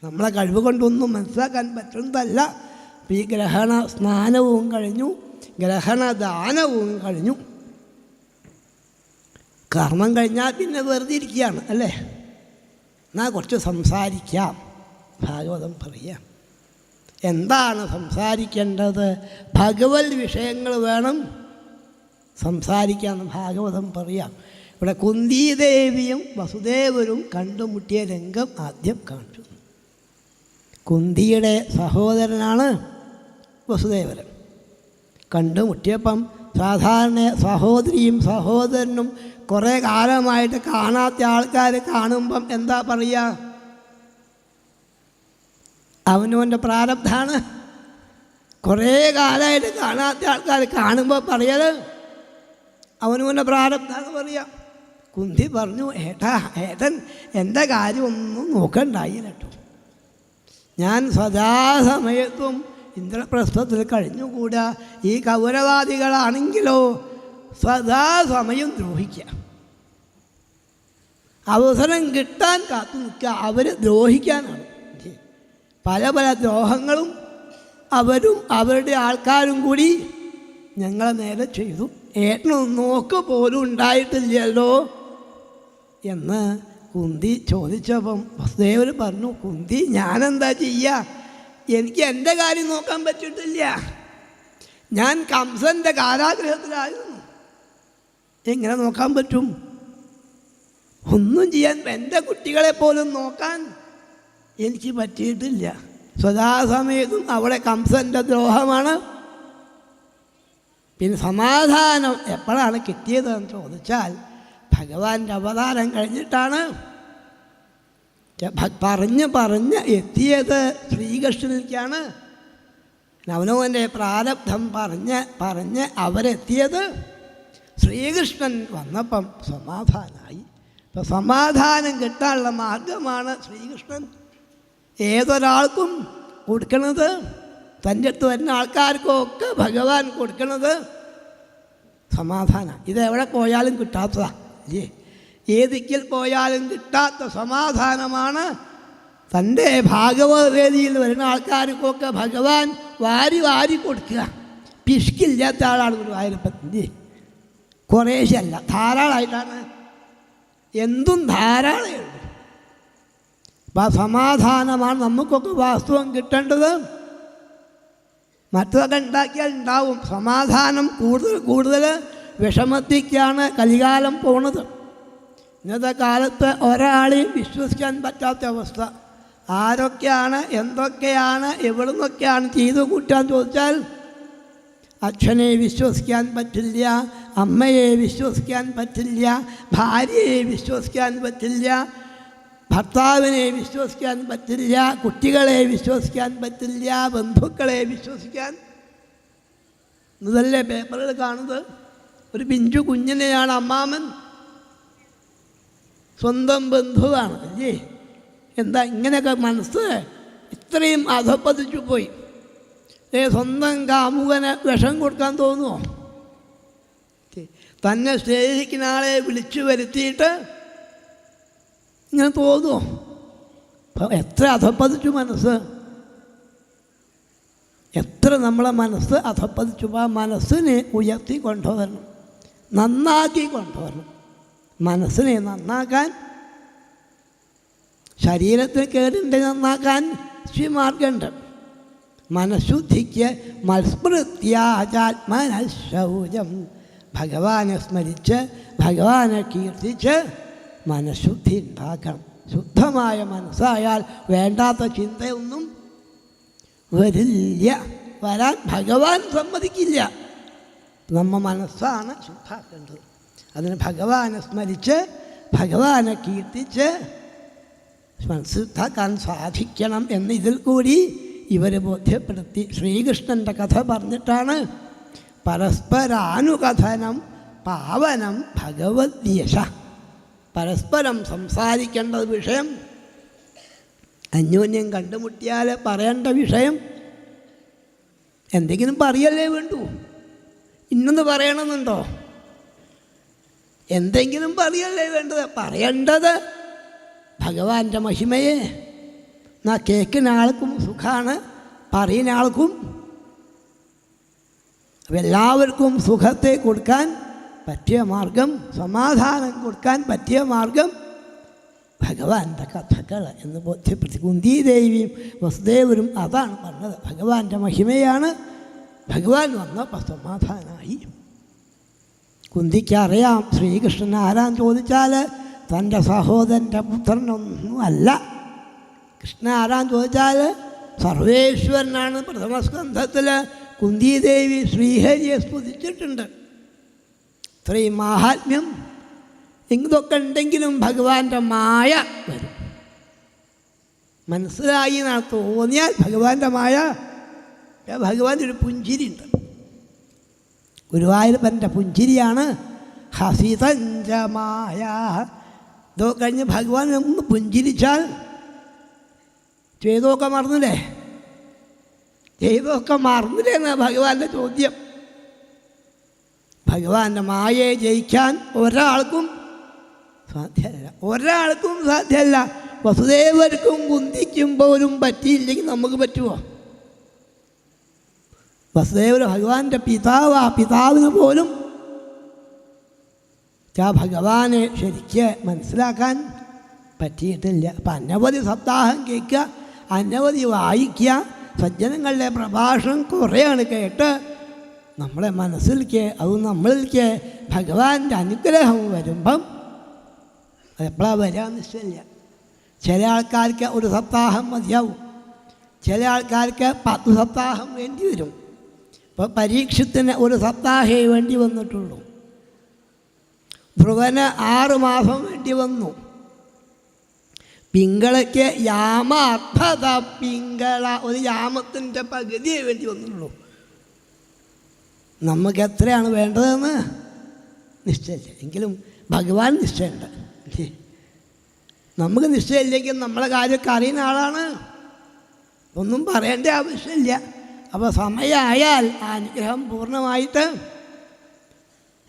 നമ്മളെ കഴിവ് കൊണ്ടൊന്നും മനസ്സിലാക്കാൻ പറ്റുന്നതല്ല. ഈ ഗ്രഹണ സ്നാനവും കഴിഞ്ഞു, ഗ്രഹണദാനവും കഴിഞ്ഞു. കർമ്മം കഴിഞ്ഞാൽ പിന്നെ വെറുതെ ഇരിക്കുകയാണ് അല്ലേ. എന്നാൽ കുറച്ച് സംസാരിക്കാം. ഭാഗവതം പറയാം. എന്താണ് സംസാരിക്കേണ്ടത്? ഭഗവത് വിഷയങ്ങൾ വേണം സംസാരിക്കാമെന്ന് ഭാഗവതം പറയാം. ഇവിടെ കുന്തിദേവിയും വസുദേവരും കണ്ടുമുട്ടിയ രംഗം ആദ്യം കാണിച്ചു. കുന്തിയുടെ സഹോദരനാണ് വസുദേവരൻ. കണ്ടുമുട്ടിയപ്പം സാധാരണ സഹോദരിയും സഹോദരനും കുറേ കാലമായിട്ട് കാണാത്ത ആൾക്കാർ കാണുമ്പം എന്താ പറയുക? അവനവൻ്റെ പ്രാരബ്ധാണ്. കുറേ കാലമായിട്ട് കാണാത്ത ആൾക്കാർ കാണുമ്പോൾ പറയൽ അവനവൻ്റെ പ്രാരബ്ധാന്ന് പറയാം. കുന്തി പറഞ്ഞു, ഏട്ടൻ എൻ്റെ കാര്യം ഒന്നും നോക്കണ്ടായില്ല കേട്ടോ, ഞാൻ സദാസമയത്തും ഇന്ദ്രപ്രസ്ഥത്തിൽ കഴിഞ്ഞുകൂടാ. ഈ കൗരവാദികളാണെങ്കിലോ സദാസമയം ദ്രോഹിക്കുക, അവസരം കിട്ടാൻ കാത്തു നിൽക്കുക, അവർ ദ്രോഹിക്കാനാണ്. പല പല ദ്രോഹങ്ങളും അവരും അവരുടെ ആൾക്കാരും കൂടി ഞങ്ങളെ നേരെ ചെയ്തു. ഏട്ടനൊന്നും നോക്ക് പോലും ഉണ്ടായിട്ടില്ലല്ലോ എന്ന് കുന്തി ചോദിച്ചപ്പം വസുദേവർ പറഞ്ഞു, കുന്തി ഞാനെന്താ ചെയ്യുക, എനിക്ക് എൻ്റെ കാര്യം നോക്കാൻ പറ്റിയിട്ടില്ല. ഞാൻ കംസൻ്റെ കാരാഗ്രഹത്തിലായിരുന്നു, എങ്ങനെ നോക്കാൻ പറ്റും? ഒന്നും ചെയ്യാൻ, എൻ്റെ കുട്ടികളെ പോലും നോക്കാൻ എനിക്ക് പറ്റിയിട്ടില്ല. സദാസമയത്തും അവിടെ കംസൻ്റെ ദ്രോഹമാണ്. പിന്നെ സമാധാനം എപ്പോഴാണ് കിട്ടിയതെന്ന് ചോദിച്ചാൽ ഭഗവാന്റെ അവതാരം കഴിഞ്ഞിട്ടാണ്. പറഞ്ഞ് എത്തിയത് ശ്രീകൃഷ്ണനിലേക്കാണ്. അവനവൻ്റെ പ്രാരബ്ധം പറഞ്ഞ് അവരെത്തിയത് ശ്രീകൃഷ്ണൻ വന്നപ്പം സമാധാനമായി. ഇപ്പം സമാധാനം കിട്ടാനുള്ള മാർഗമാണ് ശ്രീകൃഷ്ണൻ ഏതൊരാൾക്കും കൊടുക്കണത്. തൻ്റെ അടുത്ത് വരുന്ന ആൾക്കാർക്കൊക്കെ ഭഗവാൻ കൊടുക്കണത് സമാധാനം. ഇതെവിടെ പോയാലും കിട്ടാത്തതാണ് അല്ലേ? ഏതിക്കൽ പോയാലും കിട്ടാത്ത സമാധാനമാണ് തൻ്റെ ഭാഗവതവേദിയിൽ വരുന്ന ആൾക്കാർക്കൊക്കെ ഭഗവാൻ വാരി വാരി കൊടുക്കുക. പിശുക്കില്ലാത്ത ആളാണ് ഗുരുവായൂരപ്പൻ. കുറേശ്ശല്ല, ധാരാളമായിട്ടാണ്, എന്തും ധാരാളമുണ്ട്. അപ്പം സമാധാനമാണ് നമുക്കൊക്കെ വാസ്തവം കിട്ടേണ്ടത്. മറ്റതൊക്കെ ഉണ്ടാക്കിയാൽ ഉണ്ടാവും. സമാധാനം കൂടുതൽ വിഷമത്തിക്കാണ് കലികാലം പോണത്. ഇന്നത്തെ കാലത്ത് ഒരാളെയും വിശ്വസിക്കാൻ പറ്റാത്ത അവസ്ഥ. ആരൊക്കെയാണ്, എന്തൊക്കെയാണ്, എവിടെ നിന്നൊക്കെയാണ് ചെയ്തു കൂട്ടാൻ ചോദിച്ചാൽ അച്ഛനെ വിശ്വസിക്കാൻ പറ്റില്ല, അമ്മയെ വിശ്വസിക്കാൻ പറ്റില്ല, ഭാര്യയെ വിശ്വസിക്കാൻ പറ്റില്ല, ഭർത്താവിനെ വിശ്വസിക്കാൻ പറ്റില്ല, കുട്ടികളെ വിശ്വസിക്കാൻ പറ്റില്ല, ബന്ധുക്കളെ വിശ്വസിക്കാൻ. ഇതല്ലേ പേപ്പറുകൾ കാണുന്നത്? ഒരു പിഞ്ചു കുഞ്ഞിനെയാണ് അമ്മാമൻ, സ്വന്തം ബന്ധുവാണ് അല്ലേ? എന്താ ഇങ്ങനെയൊക്കെ മനസ്സ് ഇത്രയും അധപ്പതിച്ചു പോയി. സ്വന്തം കാമുകനെ വിഷം കൊടുക്കാൻ തോന്നുമോ? തന്നെ സ്നേഹിക്കുന്ന ആളെ വിളിച്ചു വരുത്തിയിട്ട് ഇങ്ങനെ തോന്നുമോ? എത്ര അധപ്പതിച്ചു മനസ്സ്, എത്ര നമ്മളെ മനസ്സ് അധപ്പതിച്ചു. ആ മനസ്സിനെ ഉയർത്തി കൊണ്ടുവരണം, നന്നാക്കി കൊണ്ടുവരണം. മനസ്സിനെ നന്നാക്കാൻ, ശരീരത്തിന് കേടുണ്ടെങ്കിൽ നന്നാക്കാൻ ശ്രീമാർഗമുണ്ട്. മനഃശുദ്ധിക്ക് മത്സ്മൃത്യാചാത്മനഃശൗചം, ഭഗവാനെ സ്മരിച്ച് ഭഗവാനെ കീർത്തിച്ച് മനഃശുദ്ധി ഉണ്ടാക്കണം. ശുദ്ധമായ മനസ്സായാൽ വേണ്ടാത്ത ചിന്തയൊന്നും വരില്ല, വരാൻ ഭഗവാൻ സമ്മതിക്കില്ല. നമ്മ മനസ്സാണ് ശുദ്ധാക്കേണ്ടത്. അതിന് ഭഗവാനെ സ്മരിച്ച് ഭഗവാനെ കീർത്തിച്ച് മനസ്സുദ്ധാക്കാൻ സാധിക്കണം എന്ന് ഇതിൽ കൂടി ഇവരെ ബോധ്യപ്പെടുത്തി. ശ്രീകൃഷ്ണൻ്റെ കഥ പറഞ്ഞിട്ടാണ് പരസ്പരാനുകഥനം പാവനം ഭഗവദ്യശ. പരസ്പരം സംസാരിക്കേണ്ട വിഷയം, അന്യോന്യം കണ്ടുമുട്ടിയാൽ പറയേണ്ട വിഷയം എന്തെങ്കിലും പറയല്ലേ വേണ്ടൂ. ഇന്നൊന്ന് പറയണമെന്നുണ്ടോ? എന്തെങ്കിലും പറയല്ലേ വേണ്ടത്. പറയേണ്ടത് ഭഗവാന്റെ മഹിമയെ. എന്നാൽ കേൾക്കുന്ന ആൾക്കും സുഖമാണ്, പറയുന്ന ആൾക്കും. എല്ലാവർക്കും സുഖത്തെ കൊടുക്കാൻ പറ്റിയ മാർഗം, സമാധാനം കൊടുക്കാൻ പറ്റിയ മാർഗം ഭഗവാന്റെ കഥകൾ എന്ന് ബോധ്യപ്പെടുത്തി. കുന്തിദേവിയും വസുദേവരും അതാണ് പറഞ്ഞത്. ഭഗവാന്റെ മഹിമയാണ്. ഭഗവാൻ വന്നപ്പോൾ സമാധാനമായി. കുന്തിക്കറിയാം ശ്രീകൃഷ്ണൻ ആരാന്ന് ചോദിച്ചാൽ തൻ്റെ സഹോദരൻ്റെ പുത്രനൊന്നും അല്ല. കൃഷ്ണൻ ആരാന്ന് ചോദിച്ചാൽ സർവേശ്വരനാണ്. പ്രഥമസ്കന്ധത്തിൽ കുന്തിദേവി ശ്രീഹരിയെ സ്തുതിച്ചിട്ടുണ്ട്. ഇത്രയും മാഹാത്മ്യം ഇതൊക്കെ ഉണ്ടെങ്കിലും ഭഗവാന്റെ മായ വരും. മനസ്സിലായി എന്നാണ് തോന്നിയാൽ ഭഗവാന്റെ മായ. ഭഗവാന്റെ ഒരു പുഞ്ചിരിയുണ്ട്. ഗുരുവായൂരപ്പൻ്റെ പുഞ്ചിരിയാണ് ഹസിതഞ്ചമായ. ഇതൊക്കെ കഴിഞ്ഞ് ഭഗവാൻ ഒന്ന് പുഞ്ചിരിച്ചാൽ ചെയ്തൊക്കെ മറന്നില്ലേ? ചെയ്തൊക്കെ മറന്നില്ലേ എന്നാണ് ഭഗവാന്റെ ചോദ്യം. ഭഗവാന്റെ മായയെ ജയിക്കാൻ ഒരാൾക്കും സാധ്യമല്ല. വസുദേവർക്കും കുന്തിക്കും പോലും പറ്റിയില്ലെങ്കിൽ നമുക്ക് പറ്റുമോ? വസുദേവർ ഭഗവാന്റെ പിതാവ്, ആ പിതാവിന് പോലും ഭഗവാനെ ശരിക്ക് മനസ്സിലാക്കാൻ പറ്റിയിട്ടില്ല. അപ്പം അനവധി സപ്താഹം കേൾക്കുക, അനവധി വായിക്കുക, സജ്ജനങ്ങളുടെ പ്രഭാഷണം കുറേയാണ് കേട്ട് നമ്മളെ മനസ്സിലേക്ക്, അത് നമ്മളിലേക്ക് ഭഗവാന്റെ അനുഗ്രഹം വരുമ്പം അതെപ്പോഴാണ് വരാമെന്ന് നിശ്ചയമില്ല. ചില ആൾക്കാർക്ക് ഒരു സപ്താഹം മതിയാവും, ചില ആൾക്കാർക്ക് 10 സപ്താഹം വേണ്ടി വരും. ഇപ്പോൾ പരീക്ഷത്തിന് ഒരു സപ്താഹേ വേണ്ടി വന്നിട്ടുള്ളൂ. ധ്രുവന് 6 മാസം വേണ്ടി വന്നു. പിങ്കളയ്ക്ക് യാമാർത്ഥത പിങ്കള ഒരു യാമത്തിൻ്റെ പകുതിയേ വേണ്ടി വന്നുള്ളൂ. നമുക്ക് എത്രയാണ് വേണ്ടതെന്ന് നിശ്ചയമില്ല. എങ്കിലും ഭഗവാൻ നിശ്ചയമുണ്ട്. നമുക്ക് നിശ്ചയമില്ലെങ്കിൽ നമ്മളെ കാര്യമൊക്കെ അറിയുന്ന ആളാണ്, ഒന്നും പറയേണ്ട ആവശ്യമില്ല. അപ്പോൾ സമയമായാൽ ആ അനുഗ്രഹം പൂർണ്ണമായിട്ട്.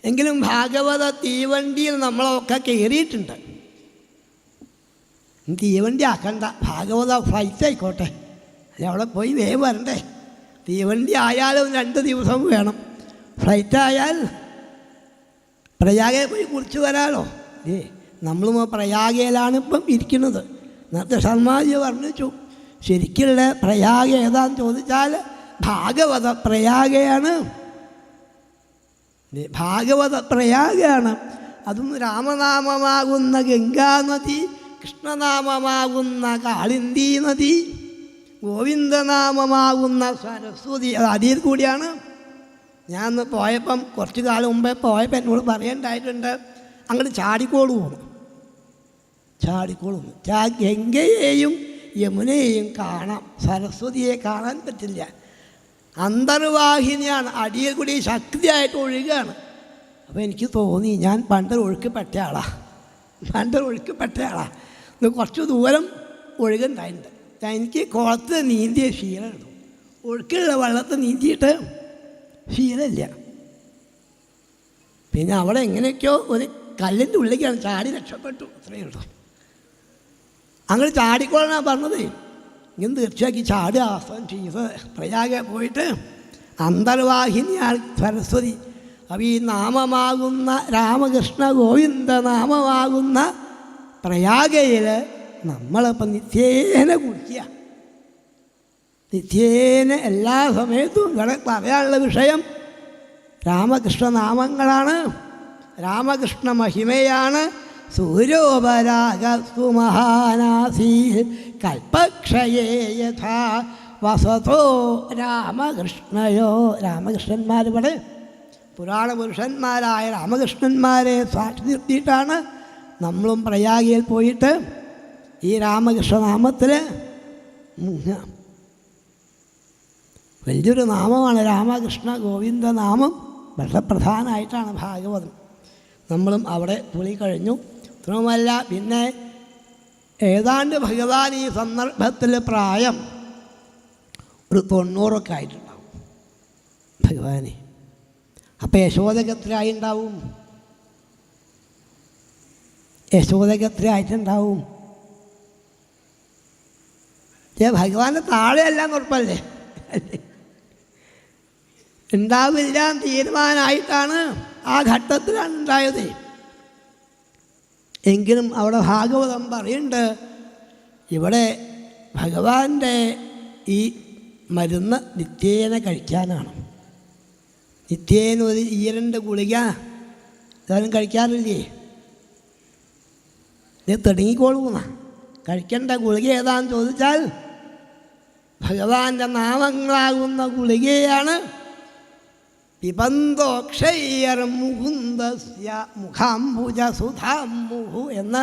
എങ്കിലും ഭാഗവത തീവണ്ടിയിൽ നമ്മളൊക്കെ കയറിയിട്ടുണ്ട്. തീവണ്ടി ആക്കണ്ട, ഭാഗവത ഫ്ലൈറ്റ് ആയിക്കോട്ടെ, അല്ല അവിടെ പോയി വേഗം വരണ്ടേ. തീവണ്ടി ആയാലും 2 ദിവസം വേണം, ഫ്ലൈറ്റ് ആയാൽ പ്രയാഗയിൽ പോയി കുറിച്ച് വരാമല്ലോ. നമ്മൾ പ്രയാഗയിലാണ് ഇപ്പം ഇരിക്കുന്നത്. നേരത്തെ ശർമാജി വർണ്ണിച്ചു, ശരിക്കുള്ള പ്രയാഗ ഏതാന്ന് ചോദിച്ചാൽ ഭാഗവത പ്രയാഗയാണ്. ഭാഗവത പ്രയാഗമാണ്. അതും രാമനാമമാകുന്ന ഗംഗാനദി, കൃഷ്ണനാമമാകുന്ന കാളിന്തി നദി, ഗോവിന്ദനാമമാകുന്ന സരസ്വതി, അത് അതിൽ കൂടിയാണ്. ഞാൻ പോയപ്പം കുറച്ച് കാലം മുമ്പേ പോയപ്പോൾ എന്നോട് പറയേണ്ടായിട്ടുണ്ട്, അങ്ങോട്ട് ചാടിക്കോളൂ. ഗംഗയെയും യമുനയെയും കാണാം, സരസ്വതിയെ കാണാൻ പറ്റില്ല. അന്തർവാഹിനിയാണ്, അടിയിൽ കൂടി ശക്തിയായിട്ട് ഒഴുകുകയാണ്. അപ്പോൾ എനിക്ക് തോന്നി ഞാൻ പണ്ടൊരു ഒഴുക്കപ്പെട്ട ആളാണ്. ഇത് കുറച്ച് ദൂരം ഒഴുകുണ്ടായിട്ടുണ്ട്. എനിക്ക് കുളത്ത് നീന്തിയ ശീലമുണ്ട്, ഒഴുക്കുള്ള വെള്ളത്തിൽ നീന്തിയിട്ട് ശീലമില്ല. പിന്നെ അവിടെ എങ്ങനെയൊക്കെയോ ഒരു കല്ലിൻ്റെ ഉള്ളിലേക്കാണ് ചാടി രക്ഷപ്പെട്ടു, അത്രയേ ഉള്ളൂ. അങ്ങനെ ചാടിക്കോളാണ് പറഞ്ഞത്. ഇങ്ങനെ തീർച്ചയാക്കി ചാടി ആസ്വാദം ചെയ്ത് പ്രയാഗ പോയിട്ട് അന്തർവാഹിനിയാണ് സരസ്വതി. അപ്പോൾ ഈ നാമമാകുന്ന രാമകൃഷ്ണ ഗോവിന്ദ നാമമാകുന്ന പ്രയാഗയിൽ നമ്മളിപ്പം നിത്യേന കുളിക്കുക. നിത്യേന എല്ലാ സമയത്തും ഇവിടെ പറയാനുള്ള വിഷയം രാമകൃഷ്ണ നാമങ്ങളാണ്, രാമകൃഷ്ണ മഹിമയാണ്. സൂര്യോപരാഗസ്തു മഹാനാസീ കൽപക്ഷയേ യഥാ വസതോ രാമകൃഷ്ണയോ. രാമകൃഷ്ണന്മാർ ഇവിടെ പുരാണ പുരുഷന്മാരായ രാമകൃഷ്ണന്മാരെ സാക്ഷി നിർത്തിയിട്ടാണ് നമ്മളും പ്രയാഗയിൽ പോയിട്ട് ഈ രാമകൃഷ്ണനാമത്തിൽ വലിയൊരു നാമമാണ് രാമകൃഷ്ണ ഗോവിന്ദ നാമം. വളരെ പ്രധാനമായിട്ടാണ് ഭാഗവതം. നമ്മളും അവിടെ പുളി കഴിഞ്ഞു. മാത്രമല്ല പിന്നെ ഏതാണ്ട് ഭഗവാൻ ഈ സന്ദർഭത്തിൽ പ്രായം ഒരു 90 ആയിട്ടുണ്ടാവും ഭഗവാനെ. അപ്പം യശോദയ്ക്ക് എത്രയായി ഉണ്ടാവും? യശോദയ്ക്ക് എത്രയായിട്ടുണ്ടാവും? ഭഗവാന്റെ താഴെയെല്ലാം ഉറപ്പല്ലേ, ഉണ്ടാവില്ല തീരുമാനമായിട്ടാണ് ആ ഘട്ടത്തിലാണ് ഉണ്ടായത്. എങ്കിലും അവിടെ ഭാഗവതം പറയുന്നുണ്ട്, ഇവിടെ ഭഗവാന്റെ ഈ മരുന്ന് നിത്യേന കഴിക്കാനാണ്. നിത്യേന ഒരു 2 ഗുളിക എല്ലാവരും കഴിക്കാറില്ലേ? ഇത് തുടങ്ങിക്കോളൂന്ന. കഴിക്കേണ്ട ഗുളിക ഏതാണെന്ന് ചോദിച്ചാൽ ഭഗവാന്റെ നാമങ്ങളാകുന്ന ഗുളികയാണ്. പിബന്ധോക്ഷയ്യർ മുകുന്ദസ്യ മുഖാംബുജ സുധാമുഹു എന്ന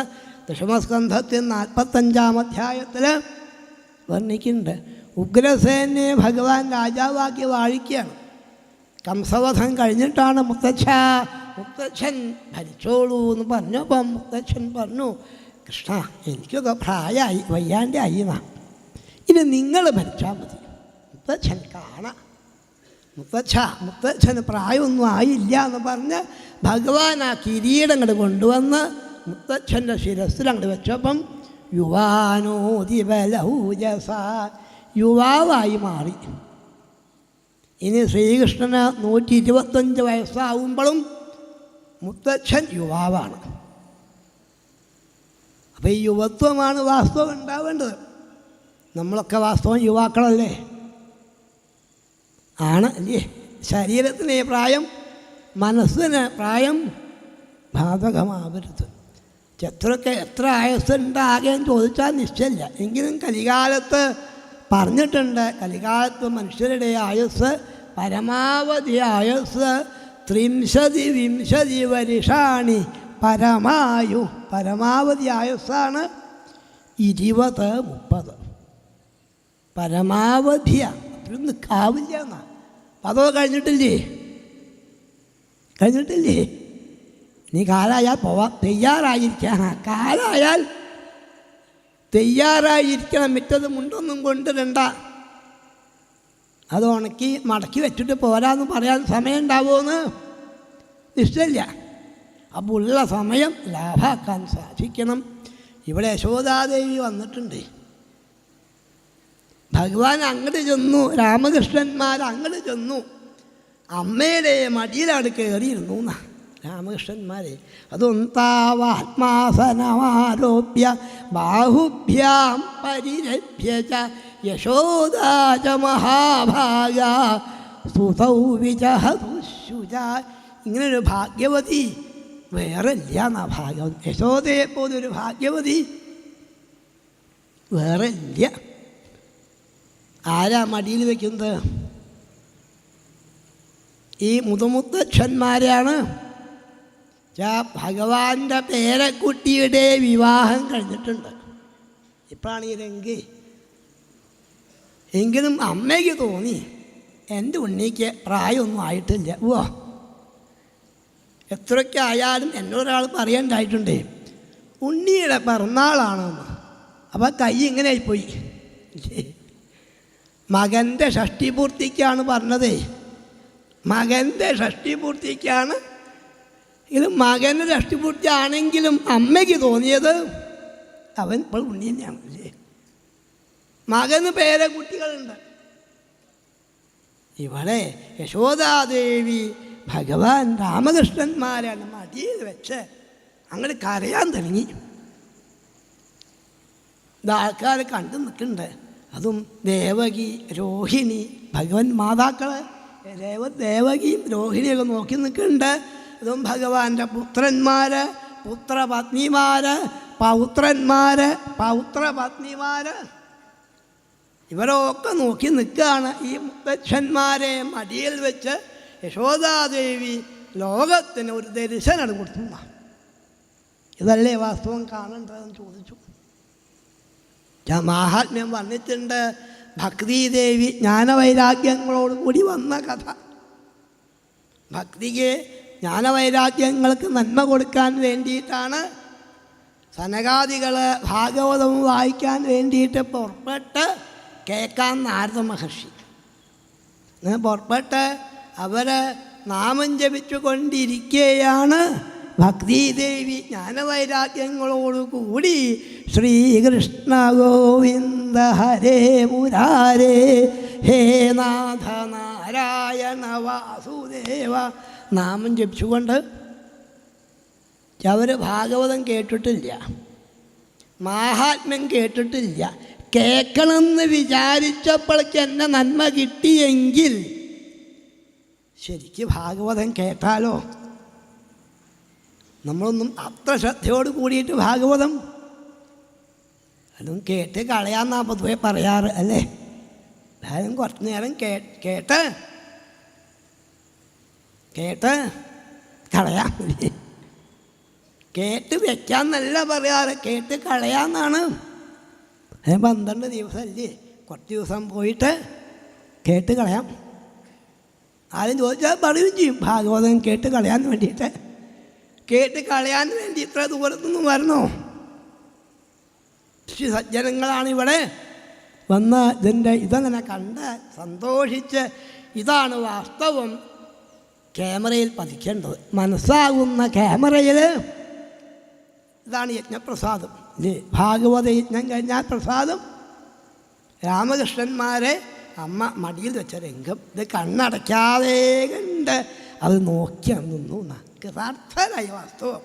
ദശമസ്കന്ധത്തിൽ 45-ാം അധ്യായത്തിൽ വർണ്ണിക്കുന്നുണ്ട്. ഉഗ്രസേനെ ഭഗവാൻ രാജാവാക്കി വാഴിക്കുകയാണ്. കംസവധം കഴിഞ്ഞിട്ടാണ് മുത്തച്ഛൻ ഭരിച്ചോളൂ എന്ന് പറഞ്ഞപ്പം മുത്തച്ഛൻ പറഞ്ഞു, കൃഷ്ണ എനിക്കൊക്കെ പ്രായമായി വയ്യാണ്ടായി എന്നാ, ഇനി നിങ്ങൾ ഭരിച്ചാൽ മതി. മുത്തച്ഛൻ കാണാം, മുത്തച്ഛന് പ്രായമൊന്നും ആയില്ല എന്ന് പറഞ്ഞ് ഭഗവാൻ ആ കിരീടം അങ്ങോട്ട് കൊണ്ടുവന്ന് മുത്തച്ഛൻ്റെ ശിരസ്സിൽ അങ്ങോട്ട് വെച്ചപ്പം യുവാനോദിബലൗജസ, യുവാവായി മാറി. ഇനി ശ്രീകൃഷ്ണന് 125 വയസ്സാവുമ്പോഴും മുത്തച്ഛൻ യുവാവാണ്. അപ്പോൾ ഈ യുവത്വമാണ് വാസ്തവം ഉണ്ടാവേണ്ടത്. നമ്മളൊക്കെ വാസ്തവം യുവാക്കളല്ലേ? ആണ് അല്ലേ? ശരീരത്തിന് പ്രായം, മനസ്സിന് പ്രായം ബാധകമാവരുത്. എത്ര ആയുസ്സുണ്ടാകെന്ന് ചോദിച്ചാൽ നിശ്ചയമില്ല. എങ്കിലും കലികാലത്ത് പറഞ്ഞിട്ടുണ്ട്, കലികാലത്ത് മനുഷ്യരുടെ ആയുസ് പരമാവധി ആയുസ് 30-20 വർഷാണി പരമായു. പരമാവധി ആയുസ്സാണ് 20-30. പരമാവധിയാണ്. അത്രയും നിൽക്കാവില്ല എന്നാ. അതോ കഴിഞ്ഞിട്ടില്ലേ? നീ കാലായാൽ പോവാം, തയ്യാറായിരിക്കണം. കാലായാൽ തയ്യാറായിരിക്കണം. മിറ്റത് മുണ്ടൊന്നും കൊണ്ടുവരണ്ട. അത് ഉണക്കി മടക്കി വെച്ചിട്ട് പോരാന്ന് പറയാൻ സമയം ഉണ്ടാവുമെന്ന് നിശ്ചയമില്ല. അപ്പോൾ ഉള്ള സമയം ലാഭാക്കാൻ സാധിക്കണം. ഇവിടെ യശോദാദേവി വന്നിട്ടുണ്ട്. ഭഗവാൻ അങ്ങോട്ട് ചെന്നു, രാമകൃഷ്ണന്മാർ അങ്ങോട്ട് ചെന്നു. അമ്മയുടെ മടിയിലാണ് കയറിയിരുന്നു എന്നാ രാമകൃഷ്ണന്മാരെ. അതൊന്താവാത്മാസനമാരോപ്യ ബാഹുഭ്യാം പരിരഭ്യ ച യശോദാച മഹാഭാഗ സ്തുതൗ വിജഹതുശുച. ഇങ്ങനൊരു ഭാഗ്യവതി വേറെ ഇല്ല എന്നാ. യശോദയെ പോലൊരു ഭാഗ്യവതി വേറെ ഇല്ല. ആരാ മടിയിൽ വയ്ക്കുന്നത്? ഈ മുതുമുത്തച്ഛന്മാരെയാണ്. ഭഗവാന്റെ പേരക്കുട്ടിയുടെ വിവാഹം കഴിഞ്ഞിട്ടുണ്ട്. ഇപ്പോഴാണ് ഈ രംഗ്. എങ്കിലും അമ്മയ്ക്ക് തോന്നി എൻ്റെ ഉണ്ണിക്ക് പ്രായമൊന്നും ആയിട്ടില്ല. എത്രയൊക്കെ ആയാലും എന്നൊരാൾ പറയണ്ടായിട്ടുണ്ട്, ഉണ്ണിയുടെ പിറന്നാളാണെന്ന്. അപ്പം കൈ ഇങ്ങനെ ആയിപ്പോയി. മകൻ്റെ ഷഷ്ടിപൂർത്തിക്കാണ് പറഞ്ഞത്. മകൻ്റെ ഷഷ്ടിപൂർത്തിക്കാണ്. ഇത് മകൻ്റെ ഷഷ്ടിപൂർത്തി ആണെങ്കിലും അമ്മയ്ക്ക് തോന്നിയത് അവൻ ഇപ്പോൾ ഉണ്ണി തന്നെയാണല്ലേ. മകന് പേരക്കുട്ടികളുണ്ട്. ഇവിടെ യശോദാദേവി ഭഗവാൻ രാമകൃഷ്ണന്മാരാണ് മടിയിൽ വെച്ച് അങ്ങോട്ട് കരയാൻ തുടങ്ങി. ഇത് ആൾക്കാർ കണ്ടു നിൽക്കുന്നുണ്ട്. അതും ദേവകി, രോഹിണി, ഭഗവൻ മാതാക്കൾ ദേവകിയും രോഹിണിയൊക്കെ നോക്കി നിൽക്കുന്നുണ്ട്. അതും ഭഗവാന്റെ പുത്രന്മാർ, പുത്രപത്നിമാർ, പൗത്രപത്നിമാർ ഇവരൊക്കെ നോക്കി നിൽക്കുകയാണ്. ഈ മുത്തച്ഛന്മാരെ മടിയിൽ വെച്ച് യശോദാദേവി ലോകത്തിന് ഒരു ദർശനം കൊടുത്തു. ഇതല്ലേ വാസ്തവം കാണേണ്ടതെന്ന് ചോദിച്ചു. മാഹാത്മ്യം വന്നിട്ടുണ്ട്. ഭക്തിദേവി ജ്ഞാനവൈരാഗ്യങ്ങളോടുകൂടി വന്ന കഥ. ഭക്തിക്ക് ജ്ഞാനവൈരാഗ്യങ്ങൾക്ക് നന്മ കൊടുക്കാൻ വേണ്ടിയിട്ടാണ് സനകാദികൾ ഭാഗവതം വായിക്കാൻ വേണ്ടിയിട്ട് പുറപ്പെട്ട് കേൾക്കാൻ നാരദ മഹർഷി. അങ്ങനെ പുറപ്പെട്ട് അവർ നാമം ജപിച്ചു കൊണ്ടിരിക്കുകയാണ്. ഭക്തിദേവി ജ്ഞാനവൈരാഗ്യങ്ങളോടുകൂടി ശ്രീകൃഷ്ണ ഗോവിന്ദ ഹരേ മുരാരേ ഹേ നാഥ നാരായണ വാസുദേവ നാമം ജപിച്ചുകൊണ്ട് അവർ ഭാഗവതം കേട്ടിട്ടില്ല, മാഹാത്മ്യം കേട്ടിട്ടില്ല. കേൾക്കണമെന്ന് വിചാരിച്ചപ്പോഴേക്ക് എന്നെ നന്മ കിട്ടിയെങ്കിൽ ശരിക്ക് ഭാഗവതം കേട്ടാലോ. നമ്മളൊന്നും അത്ര ശ്രദ്ധയോട് കൂടിയിട്ട് ഭാഗവതം അതും കേട്ട് കളയാന്നാ പൊതുവെ പറയാറ് അല്ലേ. എല്ലാവരും കുറച്ച് നേരം കേട്ട് കളയാൻ മതി. കേട്ട് വെക്കാന്നല്ല പറയാറ്, കേട്ട് കളയാന്നാണ്. 12 ദിവസമല്ലേ, കുറച്ച് ദിവസം പോയിട്ട് കേട്ട് കളയാം. ആരും ചോദിച്ചാൽ പറയുകയും ചെയ്യും ഭാഗവതം കേട്ട് കളയാൻ വേണ്ടിയിട്ട്. കേട്ട് കളയാൻ വേണ്ടി ഇത്ര ദൂരത്തുനിന്ന് വരണോ? സജ്ജനങ്ങളാണ് ഇവിടെ വന്ന് ഇതങ്ങനെ കണ്ട് സന്തോഷിച്ച് ഇതാണ് വാസ്തവം ക്യാമറയിൽ പതിക്കേണ്ടത്. മനസ്സാകുന്ന ക്യാമറയിൽ ഇതാണ് യജ്ഞപ്രസാദം ഇല്ലേ? ഭാഗവത യജ്ഞം കഴിഞ്ഞാൽ പ്രസാദം രാമകൃഷ്ണന്മാരെ അമ്മ മടിയിൽ വെച്ച രംഗം ഇത് കണ്ണടയ്ക്കാതെ കണ്ട് അത് നോക്കിയാണ് നിന്നു. കൃതാർത്ഥരായ വാസ്തവം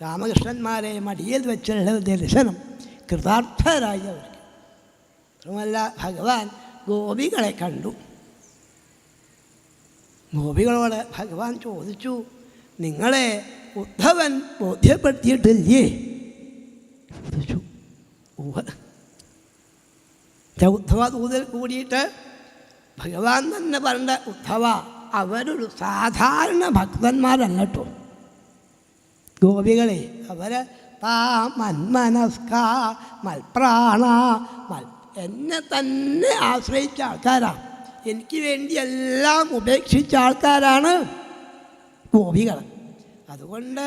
രാമകൃഷ്ണന്മാരെ മടിയിൽ വെച്ചുള്ള ദർശനം കൃതാർത്ഥരായി അവർക്ക്. മാത്രമല്ല ഭഗവാൻ ഗോപികളെ കണ്ടു. ഗോപികളോട് ഭഗവാൻ ചോദിച്ചു, നിങ്ങളെ ഉദ്ധവൻ ബോധ്യപ്പെടുത്തിയിട്ടില്ലേ? ചോദിച്ചു. ഉദ്ധവ ദൂതിൽ കൂടിയിട്ട് ഭഗവാൻ തന്നെ പറഞ്ഞ, ഉദ്ധവ അവരൊരു സാധാരണ ഭക്തന്മാരല്ല കേട്ടോ. ഗോപികളെ അവർ മന്മനസ്ക മൽപ്രാണ എന്നെ തന്നെ ആശ്രയിച്ച ആൾക്കാരാണ്. എനിക്ക് വേണ്ടി എല്ലാം ഉപേക്ഷിച്ച ആൾക്കാരാണ് ഗോപികൾ. അതുകൊണ്ട്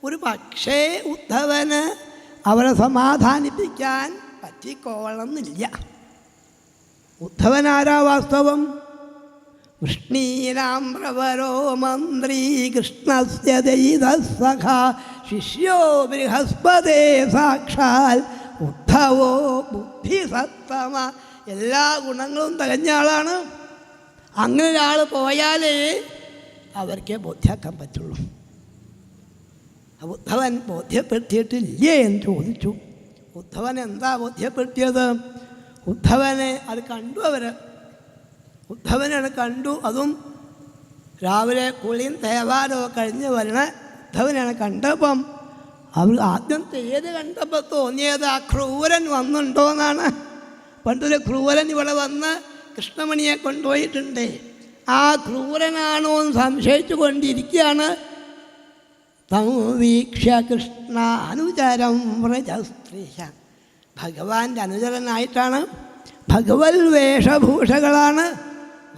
ഒരു പക്ഷേ ഉദ്ധവന് അവരെ സമാധാനിപ്പിക്കാൻ പറ്റിക്കോളന്നില്ല. ഉദ്ധവനാരാ വാസ്തവം? വൃഷ്ണീനാം പ്രവരോ മന്ത്രി കൃഷ്ണസ്യ ദൈതസഖ ശിഷ്യോ ബൃഹസ്പതേ സാക്ഷാൽ ഉദ്ധവോ ബുദ്ധിസത്തമ. എല്ലാ ഗുണങ്ങളും തികഞ്ഞ ആളാണ്. അങ്ങനെ ഒരാൾ പോയാലേ അവർക്ക് ബോധ്യാക്കാൻ പറ്റുള്ളൂ. ഉദ്ധവൻ ബോധ്യപ്പെടുത്തിയിട്ടില്ലേ എന്ന് ചോദിച്ചു. ഉദ്ധവൻ എന്താ ബോധ്യപ്പെടുത്തിയത്? ഉദ്ധവനെ അത് കണ്ടു. ഉദ്ധവനാണ് കണ്ടു. അതും രാവിലെ കുളിയും തേവാരവും കഴിഞ്ഞ് വരണ ഉദ്ധവനാണ് കണ്ടപ്പം അവർ ആദ്യം ഏത് കണ്ടപ്പോൾ തോന്നിയത് ആ ക്രൂരൻ വന്നുണ്ടോയെന്നാണ്. പണ്ടൊരു ക്രൂരൻ ഇവിടെ വന്ന് കൃഷ്ണമണിയെ കൊണ്ടുപോയിട്ടുണ്ട്. ആ ക്രൂരനാണോ എന്ന് സംശയിച്ചു കൊണ്ടിരിക്കുകയാണ്. വീക്ഷ്യ കൃഷ്ണ അനുചരം വ്രജസ്ത്രീയ. ഭഗവാന്റെ അനുചരനായിട്ടാണ്. ഭഗവത് വേഷഭൂഷകളാണ്.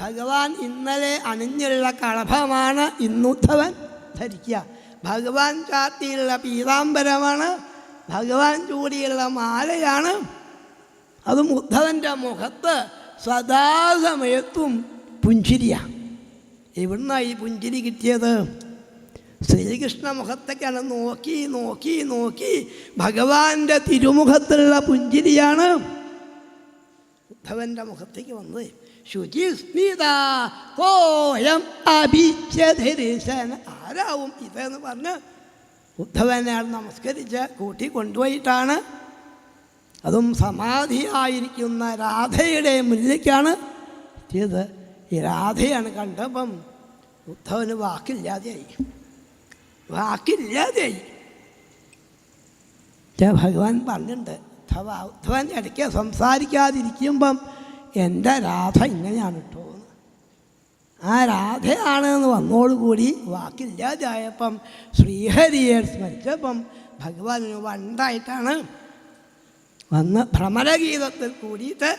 ഭഗവാൻ ഇന്നലെ അണിഞ്ഞുള്ള കളഭമാണ് ഇന്നുദ്ധവൻ ധരിക്കുക. ഭഗവാൻ ചാത്തിയുള്ള പീതാംബരമാണ്. ഭഗവാൻ ചൂടിയുള്ള മാലയാണ്. അതും ഉദ്ധവൻ്റെ മുഖത്ത് സദാസമയത്തും പുഞ്ചിരിയാണ്. എവിടുന്നാണ് ഈ പുഞ്ചിരി കിട്ടിയത്? ശ്രീകൃഷ്ണ മുഖത്തേക്കാണ് നോക്കി നോക്കി നോക്കി ഭഗവാന്റെ തിരുമുഖത്തുള്ള പുഞ്ചിരിയാണ് ഉദ്ധവൻ്റെ മുഖത്തേക്ക് വന്നത്. ശുചിസ്മിത കോയം അഭിച്ഛദർശന. ആരാവും ഇതെന്ന് പറഞ്ഞ് ഉദ്ധവനെ നമസ്കരിച്ച് കൂട്ടി കൊണ്ടുപോയിട്ടാണ്. അതും സമാധിയായിരിക്കുന്ന രാധയുടെ മുന്നിലേക്കാണ് എത്തിയത്. ഈ രാധയാണ് കണ്ടപ്പം ഉദ്ധവന് വാക്കില്ലാതെയായി. ഭഗവാൻ പറഞ്ഞിട്ടുണ്ട്, ഉദ്ധവൻ ഇടയ്ക്ക് സംസാരിക്കാതിരിക്കുമ്പം എൻ്റെ രാധ ഇങ്ങനെയാണ് കേട്ടോ. ആ രാധയാണെന്ന് വന്നോടുകൂടി വാക്കില്ലാതായപ്പം ശ്രീഹരിയെ സ്മരിച്ചപ്പം ഭഗവാൻ വണ്ടായിട്ടാണ് വന്ന് ഭ്രമരഗീതത്തിൽ കൂടിയിട്ട്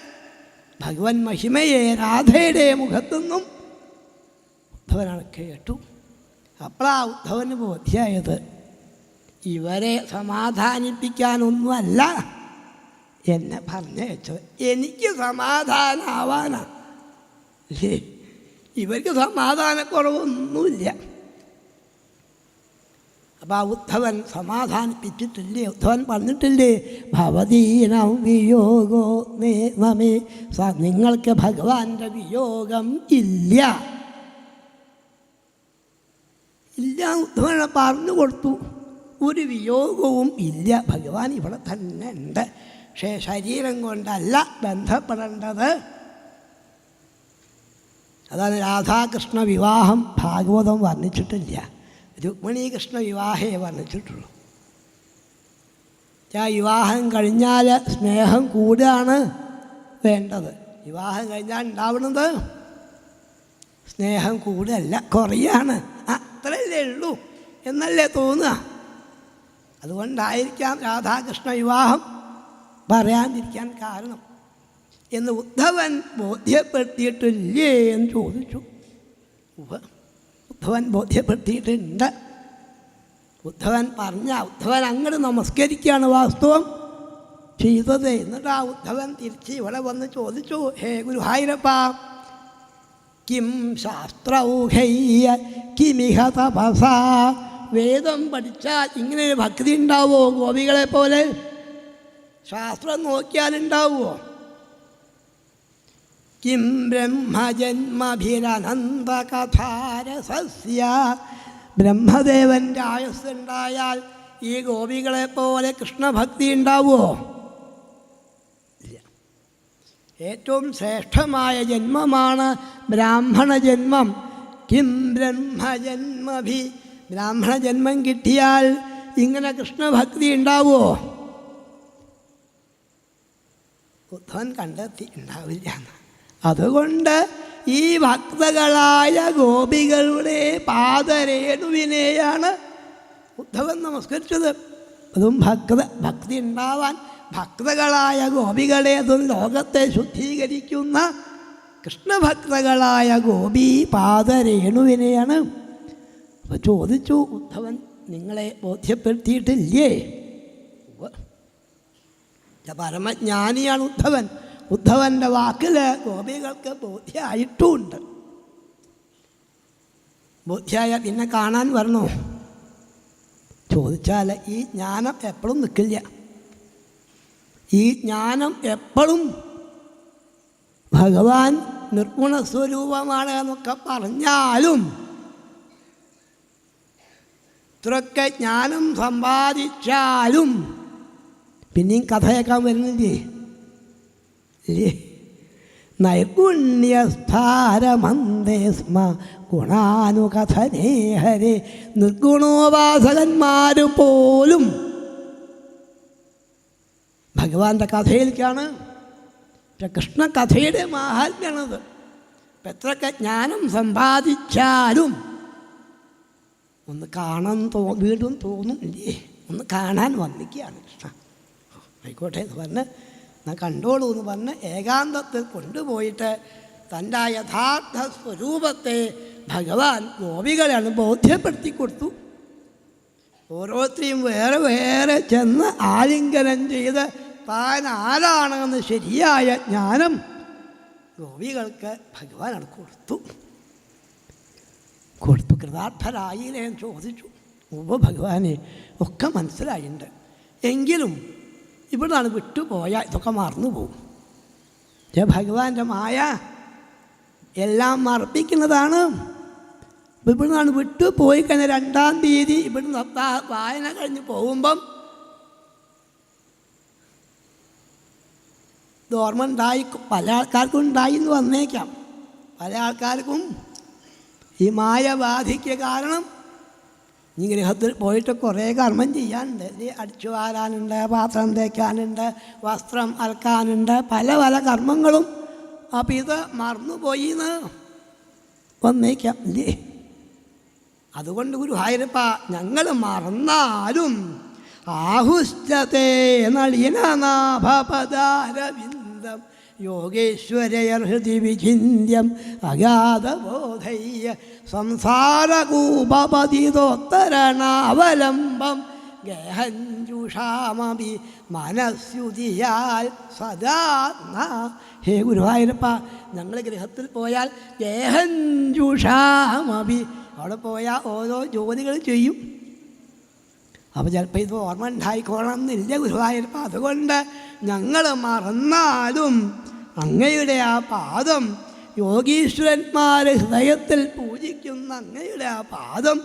ഭഗവൻ മഹിമയെ രാധയുടെ മുഖത്തുനിന്നും ഉദ്ധവനാണ് കേട്ടു. അപ്പോഴാണ് ഉദ്ധവന് ബോധ്യമായത്, ഇവരെ സമാധാനിപ്പിക്കാനൊന്നുമല്ല എന്നെ പറഞ്ഞയച്ചത്, എനിക്ക് സമാധാനമാവാനാണ്. ഇവർക്ക് സമാധാനക്കുറവൊന്നുമില്ല. അപ്പം ആ ഉദ്ധവൻ സമാധാനിപ്പിച്ചിട്ടില്ലേ? ഉദ്ധവൻ പറഞ്ഞിട്ടില്ലേ, ഭവതീനം വിയോഗോ നമേ. നിങ്ങൾക്ക് ഭഗവാന്റെ വിയോഗം ഇല്ല. ഉദ്ധവൻ പറഞ്ഞു കൊടുത്തു, ഒരു വിയോഗവും ഇല്ല. ഭഗവാൻ ഇവിടെ തന്നെ ഉണ്ട്. പക്ഷേ ശരീരം കൊണ്ടല്ല ബന്ധപ്പെടേണ്ടത്. അതാണ് രാധാകൃഷ്ണ വിവാഹം ഭാഗവതം വർണ്ണിച്ചിട്ടില്ല. രുക്മിണി കൃഷ്ണ വിവാഹമേ വർണ്ണിച്ചിട്ടുള്ളൂ. ആ വിവാഹം കഴിഞ്ഞാൽ സ്നേഹം കൂടുകയാണ് വേണ്ടത്. വിവാഹം കഴിഞ്ഞാൽ ഉണ്ടാവുന്നത് സ്നേഹം കൂടുകയല്ല, കുറയാണ്. അത്രയല്ലേ ഉള്ളൂ എന്നല്ലേ തോന്നുക. അതുകൊണ്ടായിരിക്കാം രാധാകൃഷ്ണ വിവാഹം പറയാതിരിക്കാൻ കാരണം. എന്ന് ഉദ്ധവൻ ബോധ്യപ്പെടുത്തിയിട്ടില്ലേ എന്ന് ചോദിച്ചു. ഉദ്ധവൻ ബോധ്യപ്പെടുത്തിയിട്ടുണ്ട്. ഉദ്ധവൻ ഉദ്ധവൻ അങ്ങോട്ട് നമസ്കരിക്കുകയാണ് വാസ്തവം. ചെയ്തത്. എന്നിട്ട് ആ ഉദ്ധവൻ തിരിച്ച് ഇവിടെ വന്ന് ചോദിച്ചു, ഹേ ഗുരുവായൂരപ്പ, കിം ശാസ്ത്രൗഹയ്യ കിമിഹ തപസ, വേദം പഠിച്ചാൽ ഇങ്ങനെയൊരു ഭക്തി ഉണ്ടാവുമോ? ഗോപികളെ പോലെ ശാസ്ത്രം നോക്കിയാലുണ്ടാവുമോ? കിം ബ്രഹ്മജന്മഭിരനന്ദകഥാരസസ്യ, ബ്രഹ്മദേവൻ്റെ ആയുസ്സുണ്ടായാൽ ഈ ഗോപികളെ പോലെ കൃഷ്ണഭക്തി ഉണ്ടാവുമോ? ഇല്ല. ഏറ്റവും ശ്രേഷ്ഠമായ ജന്മമാണ് ബ്രാഹ്മണ ജന്മം. കിം ബ്രഹ്മജന്മഭി, ബ്രാഹ്മണ ജന്മം കിട്ടിയാൽ ഇങ്ങനെ കൃഷ്ണഭക്തി ഉണ്ടാവുമോ? ഉദ്ധവൻ കണ്ടെത്തി ഉണ്ടാവില്ല. അതുകൊണ്ട് ഈ ഭക്തകളായ ഗോപികളുടെ പാദരേണുവിനെയാണ് ഉദ്ധവൻ നമസ്കരിച്ചത്. അതും ഭക്തി ഉണ്ടാവാൻ ഭക്തകളായ ഗോപികളെ, അതും ലോകത്തെ ശുദ്ധീകരിക്കുന്ന കൃഷ്ണഭക്തകളായ ഗോപി പാദരേണുവിനെയാണ്. അപ്പോൾ ചോദിച്ചു ഉദ്ധവൻ, നിങ്ങളെ ബോധ്യപ്പെടുത്തിയിട്ടില്ലേ? പരമജ്ഞാനിയാണ് ഉദ്ധവൻ. ഉദ്ധവൻ്റെ വാക്കിൽ ഗോപികൾക്ക് ബോധ്യമായിട്ടുമുണ്ട്. ബോധ്യമായ പിന്നെ കാണാൻ വരണോ ചോദിച്ചാൽ ഈ ജ്ഞാനം എപ്പോഴും നിൽക്കില്ല. ഈ ജ്ഞാനം എപ്പോഴും ഭഗവാൻ നിർഗുണസ്വരൂപമാണ് എന്നൊക്കെ പറഞ്ഞാലും ഇത്രയൊക്കെ ജ്ഞാനം സമ്പാദിച്ചാലും പിന്നെയും കഥ കേൾക്കാൻ വരുന്നില്ലേ? നൈർഗുണ്യസ്ഥാരമന്ദേ സ്മ ഗുണാനുകഥനേ ഹരേ, നിർഗുണോപാസകന്മാർ പോലും ഭഗവാന്റെ കഥയിലേക്കാണ്. കൃഷ്ണകഥയുടെ മാഹാത്മ്യമാണത്. ഇപ്പം എത്രയൊക്കെ ജ്ഞാനം സമ്പാദിച്ചാലും ഒന്ന് കാണാൻ വീണ്ടും തോന്നുന്നില്ലേ? ഒന്ന് കാണാൻ വന്നിക്കുകയാണ് കൃഷ്ണ. ആയിക്കോട്ടെ എന്ന് പറഞ്ഞ് ഞാൻ കണ്ടോളൂ എന്ന് പറഞ്ഞ് ഏകാന്തത്തിൽ കൊണ്ടുപോയിട്ട് തൻ്റെ യഥാർത്ഥ സ്വരൂപത്തെ ഭഗവാൻ ഗോപികളാണ് ബോധ്യപ്പെടുത്തി കൊടുത്തു. ഓരോരുത്തരെയും വേറെ വേറെ ചെന്ന് ആലിംഗനം ചെയ്ത് താൻ ആരാണെന്ന് ശരിയായ ജ്ഞാനം ഗോപികൾക്ക് ഭഗവാനാണ് കൊടുത്തു. കൃതാർത്ഥരായില്ലേ എന്ന് ചോദിച്ചു. ഭഗവാനെ ഒക്കെ മനസ്സിലായിട്ടുണ്ട്, എങ്കിലും ഇവിടെ നിന്നാണ് വിട്ടുപോയാൽ ഇതൊക്കെ മറന്നുപോകും. ഭഗവാന്റെ മായ എല്ലാം മറപ്പിക്കുന്നതാണ്. ഇവിടെ നിന്നാണ് വിട്ടുപോയി കഴിഞ്ഞാൽ 2-ാം തീയതി ഇവിടുന്ന് വായന കഴിഞ്ഞ് പോകുമ്പം ഇത് ഓർമ്മ ഉണ്ടായി. പല ആൾക്കാർക്കും ഉണ്ടായി എന്ന് വന്നേക്കാം. പല ആൾക്കാർക്കും ഈ മായ ബാധിക്കുക കാരണം ഈ ഗൃഹത്തിൽ പോയിട്ട് കുറേ കർമ്മം ചെയ്യാനുണ്ട്. അടിച്ചു വാരാനുണ്ട്, പാത്രം തേക്കാനുണ്ട്, വസ്ത്രം അലക്കാനുണ്ട്, പല പല കർമ്മങ്ങളും. അപ്പം ഇത് മറന്നുപോയി എന്ന് വന്നേക്കാം ഇല്ലേ? അതുകൊണ്ട് ഗുരുവായൂരപ്പ, ഞങ്ങൾ മറന്നാലും ആഹുശ്ചതേ നളിനനാഭപദാരവിന്ദം യോഗേശ്വരയർഹൃതി വിചിന്യം അഗാധബോധയ്യ സംസാരകൂപപതിതോത്തരണാവലംബം ഗേഹഞ്ജുഷാമപി മനസ്യുതിയാൽ സദാ. ഹേ ഗുരുവായൂരപ്പ, ഞങ്ങൾ ഗൃഹത്തിൽ പോയാൽ ഗേഹഞ്ജുഷാമപി, അവിടെ പോയാൽ ഓരോ ജോലികൾ ചെയ്യും. അപ്പോൾ ചിലപ്പോൾ ഇത് ഓർമ്മ ഉണ്ടായിക്കോളണം എന്നില്ല ഗുരുവായൂരപ്പ. അതുകൊണ്ട് ഞങ്ങൾ മറന്നാലും അങ്ങയുടെ ആ പാദം, യോഗീശ്വരന്മാർ ഹൃദയത്തിൽ പൂജിക്കുന്ന അങ്ങയുടെ ആ പാദം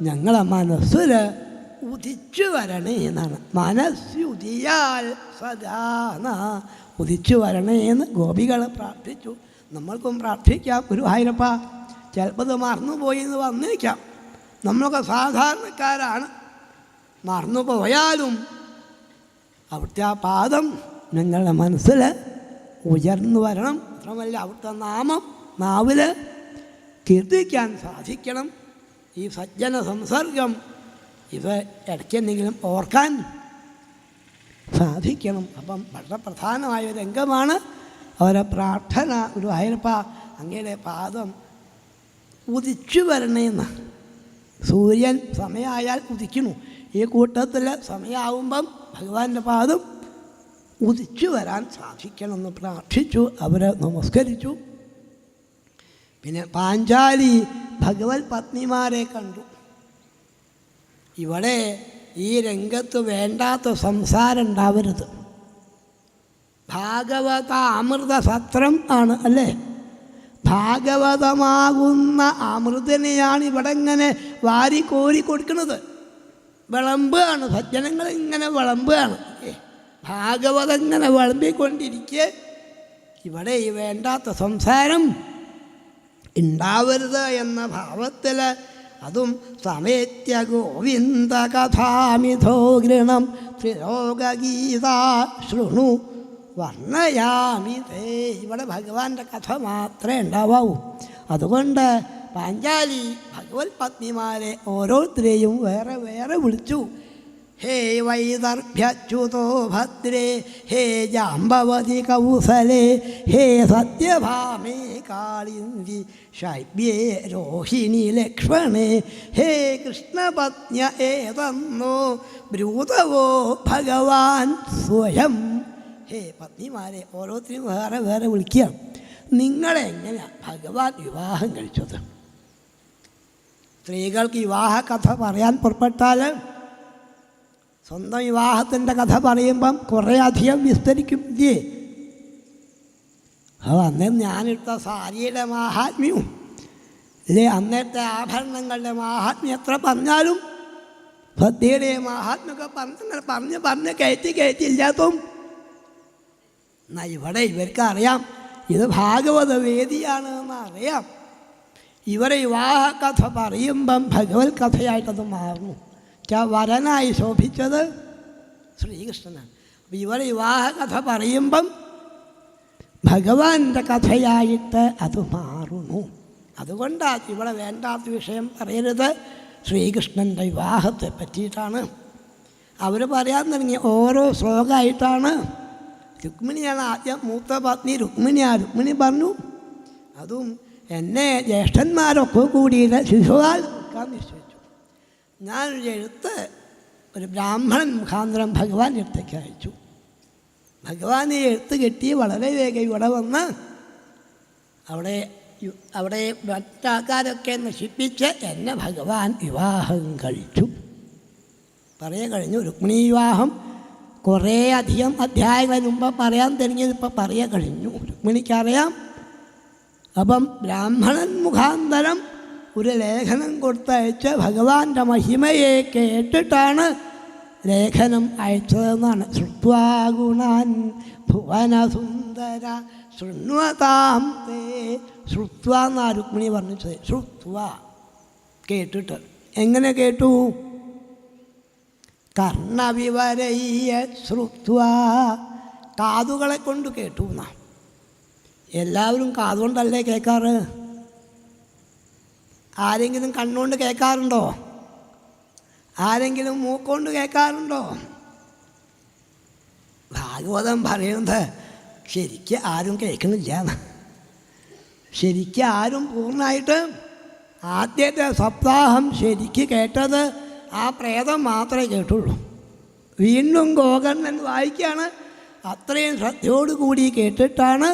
ഞങ്ങളെ മനസ്സിൽ ഉദിച്ചു വരണേ എന്നാണ്. മനസ്സുതിയാൽ സദാ ഉദിച്ചു വരണേ എന്ന് ഗോപികൾ പ്രാർത്ഥിച്ചു. നമ്മൾക്കും പ്രാർത്ഥിക്കാം ഗുരുവായൂരപ്പ. ചിലപ്പോൾ ഇത് മറന്നുപോയി എന്ന് വന്നേക്കാം. നമ്മളൊക്കെ സാധാരണക്കാരാണ്. മറന്നുപോയാലും അവിടുത്തെ ആ പാദം ഞങ്ങളുടെ മനസ്സിൽ ഉയർന്നു വരണം. മാത്രമല്ല അവിടുത്തെ നാമം നാവിൽ കീർത്തിക്കാൻ സാധിക്കണം. ഈ സജ്ജന സംസർഗം ഇത് ഇടയ്ക്കെന്തെങ്കിലും ഓർക്കാൻ സാധിക്കണം. അപ്പം വളരെ പ്രധാനമായ ഒരു രംഗമാണ് അവരെ പ്രാർത്ഥന. ഗുരുവായൂരപ്പ, അങ്ങയുടെ പാദം ഉദിച്ചു വരണേന്ന്. സൂര്യൻ സമയമായാൽ ഉദിക്കുന്നു. ഈ കൂട്ടത്തിൽ സമയമാകുമ്പം ഭഗവാന്റെ പാദം ഉദിച്ചു വരാൻ സാധിക്കണമെന്ന് പ്രാർത്ഥിച്ചു. അവരെ നമസ്കരിച്ചു. പിന്നെ പാഞ്ചാലി ഭഗവത് പത്നിമാരെ കണ്ടു. ഇവിടെ ഈ രംഗത്ത് വേണ്ടാത്ത സംസാരം ഉണ്ടാവരുത്. ഭാഗവത അമൃത സത്രം ആണ് അല്ലേ? ഭാഗവതമാകുന്ന അമൃതനെയാണ് ഇവിടെ ഇങ്ങനെ വാരിക്കോരി കൊടുക്കുന്നത്. വിളമ്പുകയാണ്, സജ്ജനങ്ങൾ ഇങ്ങനെ വിളമ്പുകയാണ്. ഭാഗവതം ഇങ്ങനെ വിളമ്പിക്കൊണ്ടിരിക്കെ ഇവിടെ ഈ വേണ്ടാത്ത സംസാരം ഉണ്ടാവരുത് എന്ന ഭാവത്തിൽ, അതും സമേത്യ ഗോവിന്ദ കഥാമിധോ ഗൃണം ത്രിലോകഗീത ശൃണു വർണ്ണയാമിതേ. ഇവിടെ ഭഗവാന്റെ കഥ മാത്രമേ ഉണ്ടാവാവൂ. അതുകൊണ്ട് പാഞ്ചാലി ഭഗവത് പത്നിമാരെ ഓരോരുത്തരെയും വേറെ വേറെ വിളിച്ചു. ഹേ വൈദർഭ്യച്യുതോ ഭദ്രേ, ഹേ ജാംബവതി കൗസലേ, ഹേ സത്യഭാമേ കാളിന്ദി ശൈബ്യേ രോഹിണി ലക്ഷ്മണേ, ഹേ കൃഷ്ണപത്ന്യ ഏതന്നോ ബ്രൂതവോ ഭഗവാൻ സ്വയം. ഹേ പത്നിമാരെ ഓരോരുത്തരും വേറെ വേറെ വിളിക്കുക. നിങ്ങളെങ്ങനെയാണ് ഭഗവാൻ വിവാഹം കഴിച്ചത്? സ്ത്രീകൾക്ക് വിവാഹ കഥ പറയാൻ പുറപ്പെട്ടാൽ സ്വന്തം വിവാഹത്തിൻ്റെ കഥ പറയുമ്പം കുറേ അധികം വിസ്തരിക്കും ഇല്ലേ? അന്നേരം ഞാനിട്ട സാരിയുടെ മാഹാത്മ്യവും ഇല്ലേ, അന്നത്തെ ആഭരണങ്ങളുടെ മാഹാത്മ്യം എത്ര പറഞ്ഞാലും ഭക്തിയുടെ മാഹാത്മ്യമൊക്കെ പറഞ്ഞ് കയറ്റില്ലാത്തും. എന്നാൽ ഇവിടെ ഇവർക്കറിയാം ഇത് ഭാഗവത വേദിയാണ് എന്നറിയാം. ഇവരെ വിവാഹ കഥ പറയുമ്പം ഭഗവത് കഥയായിട്ടത് മാറുന്നു. വരനായി ശോഭിച്ചത് ശ്രീകൃഷ്ണനാണ്. അപ്പം ഇവരെ വിവാഹ കഥ പറയുമ്പം ഭഗവാന്റെ കഥയായിട്ട് അത് മാറുന്നു. അതുകൊണ്ടാണ് ഇവിടെ വേണ്ടാത്ത വിഷയം പറയരുത്. ശ്രീകൃഷ്ണൻ്റെ വിവാഹത്തെ പറ്റിയിട്ടാണ് അവർ പറയാൻ തുടങ്ങിയ ഓരോ ശ്ലോകമായിട്ടാണ്. രുക്മിണിയാണ് ആദ്യം മൂത്ത പത്നി രുക്മിണി പറഞ്ഞു, അതും എന്നെ ജ്യേഷ്ഠന്മാരൊക്കെ കൂടിയിട്ട് ശിശുവാൽ കൊടുക്കാൻ നിശ്ചയിച്ചു. ഞാനൊരു എഴുത്ത് ഒരു ബ്രാഹ്മണൻ മുഖാന്തരം ഭഗവാൻ അടുത്തേക്ക് അയച്ചു. ഭഗവാൻ ഈ എഴുത്ത് കിട്ടി വളരെ വേഗം ഇവിടെ വന്ന് അവിടെ മറ്റാൾക്കാരൊക്കെ നശിപ്പിച്ച് എന്നെ ഭഗവാൻ വിവാഹം കഴിച്ചു. പറയാൻ കഴിഞ്ഞു. രുക്മിണി വിവാഹം കുറേ അധികം അധ്യായങ്ങൾ മുമ്പ് പറയാൻ തുടങ്ങിയത് ഇപ്പോൾ പറയാൻ കഴിഞ്ഞു. രുക്മിണിക്കറിയാം. അപ്പം ബ്രാഹ്മണൻ മുഖാന്തരം ഒരു ലേഖനം കൊടുത്തയച്ച് ഭഗവാന്റെ മഹിമയെ കേട്ടിട്ടാണ് ലേഖനം അയച്ചതെന്നാണ്. ശ്രുത്വാ ഗുണാൻ ഭുവനസുന്ദര ശൃണ്വതാം തേ. ശ്രുത്വ എന്നാ രുക്മിണി പറഞ്ഞത്. ശ്രുത്വ കേട്ടിട്ട്. എങ്ങനെ കേട്ടു? കർണവിവരയ്യ ശ്രുത്വ, കാതുകളെ കൊണ്ട് കേട്ടു എന്നാ. എല്ലാവരും കാതുകൊണ്ടല്ലേ കേൾക്കാറ്? ആരെങ്കിലും കണ്ണുകൊണ്ട് കേൾക്കാറുണ്ടോ? ആരെങ്കിലും മൂക്കൊണ്ട് കേൾക്കാറുണ്ടോ? ഭാഗവതം പറയുന്നത് ശരിക്കും ആരും കേൾക്കുന്നില്ല. ശരിക്കും ആരും പൂർണ്ണമായിട്ട് ആദ്യത്തെ സപ്താഹം ശരിക്ക് കേട്ടത് ആ പ്രേതം മാത്രമേ കേട്ടുള്ളൂ. വീണ്ടും ഗോകർണൻ വായിക്കുകയാണ്. അത്രയും ശ്രദ്ധയോടുകൂടി കേട്ടിട്ടാണ്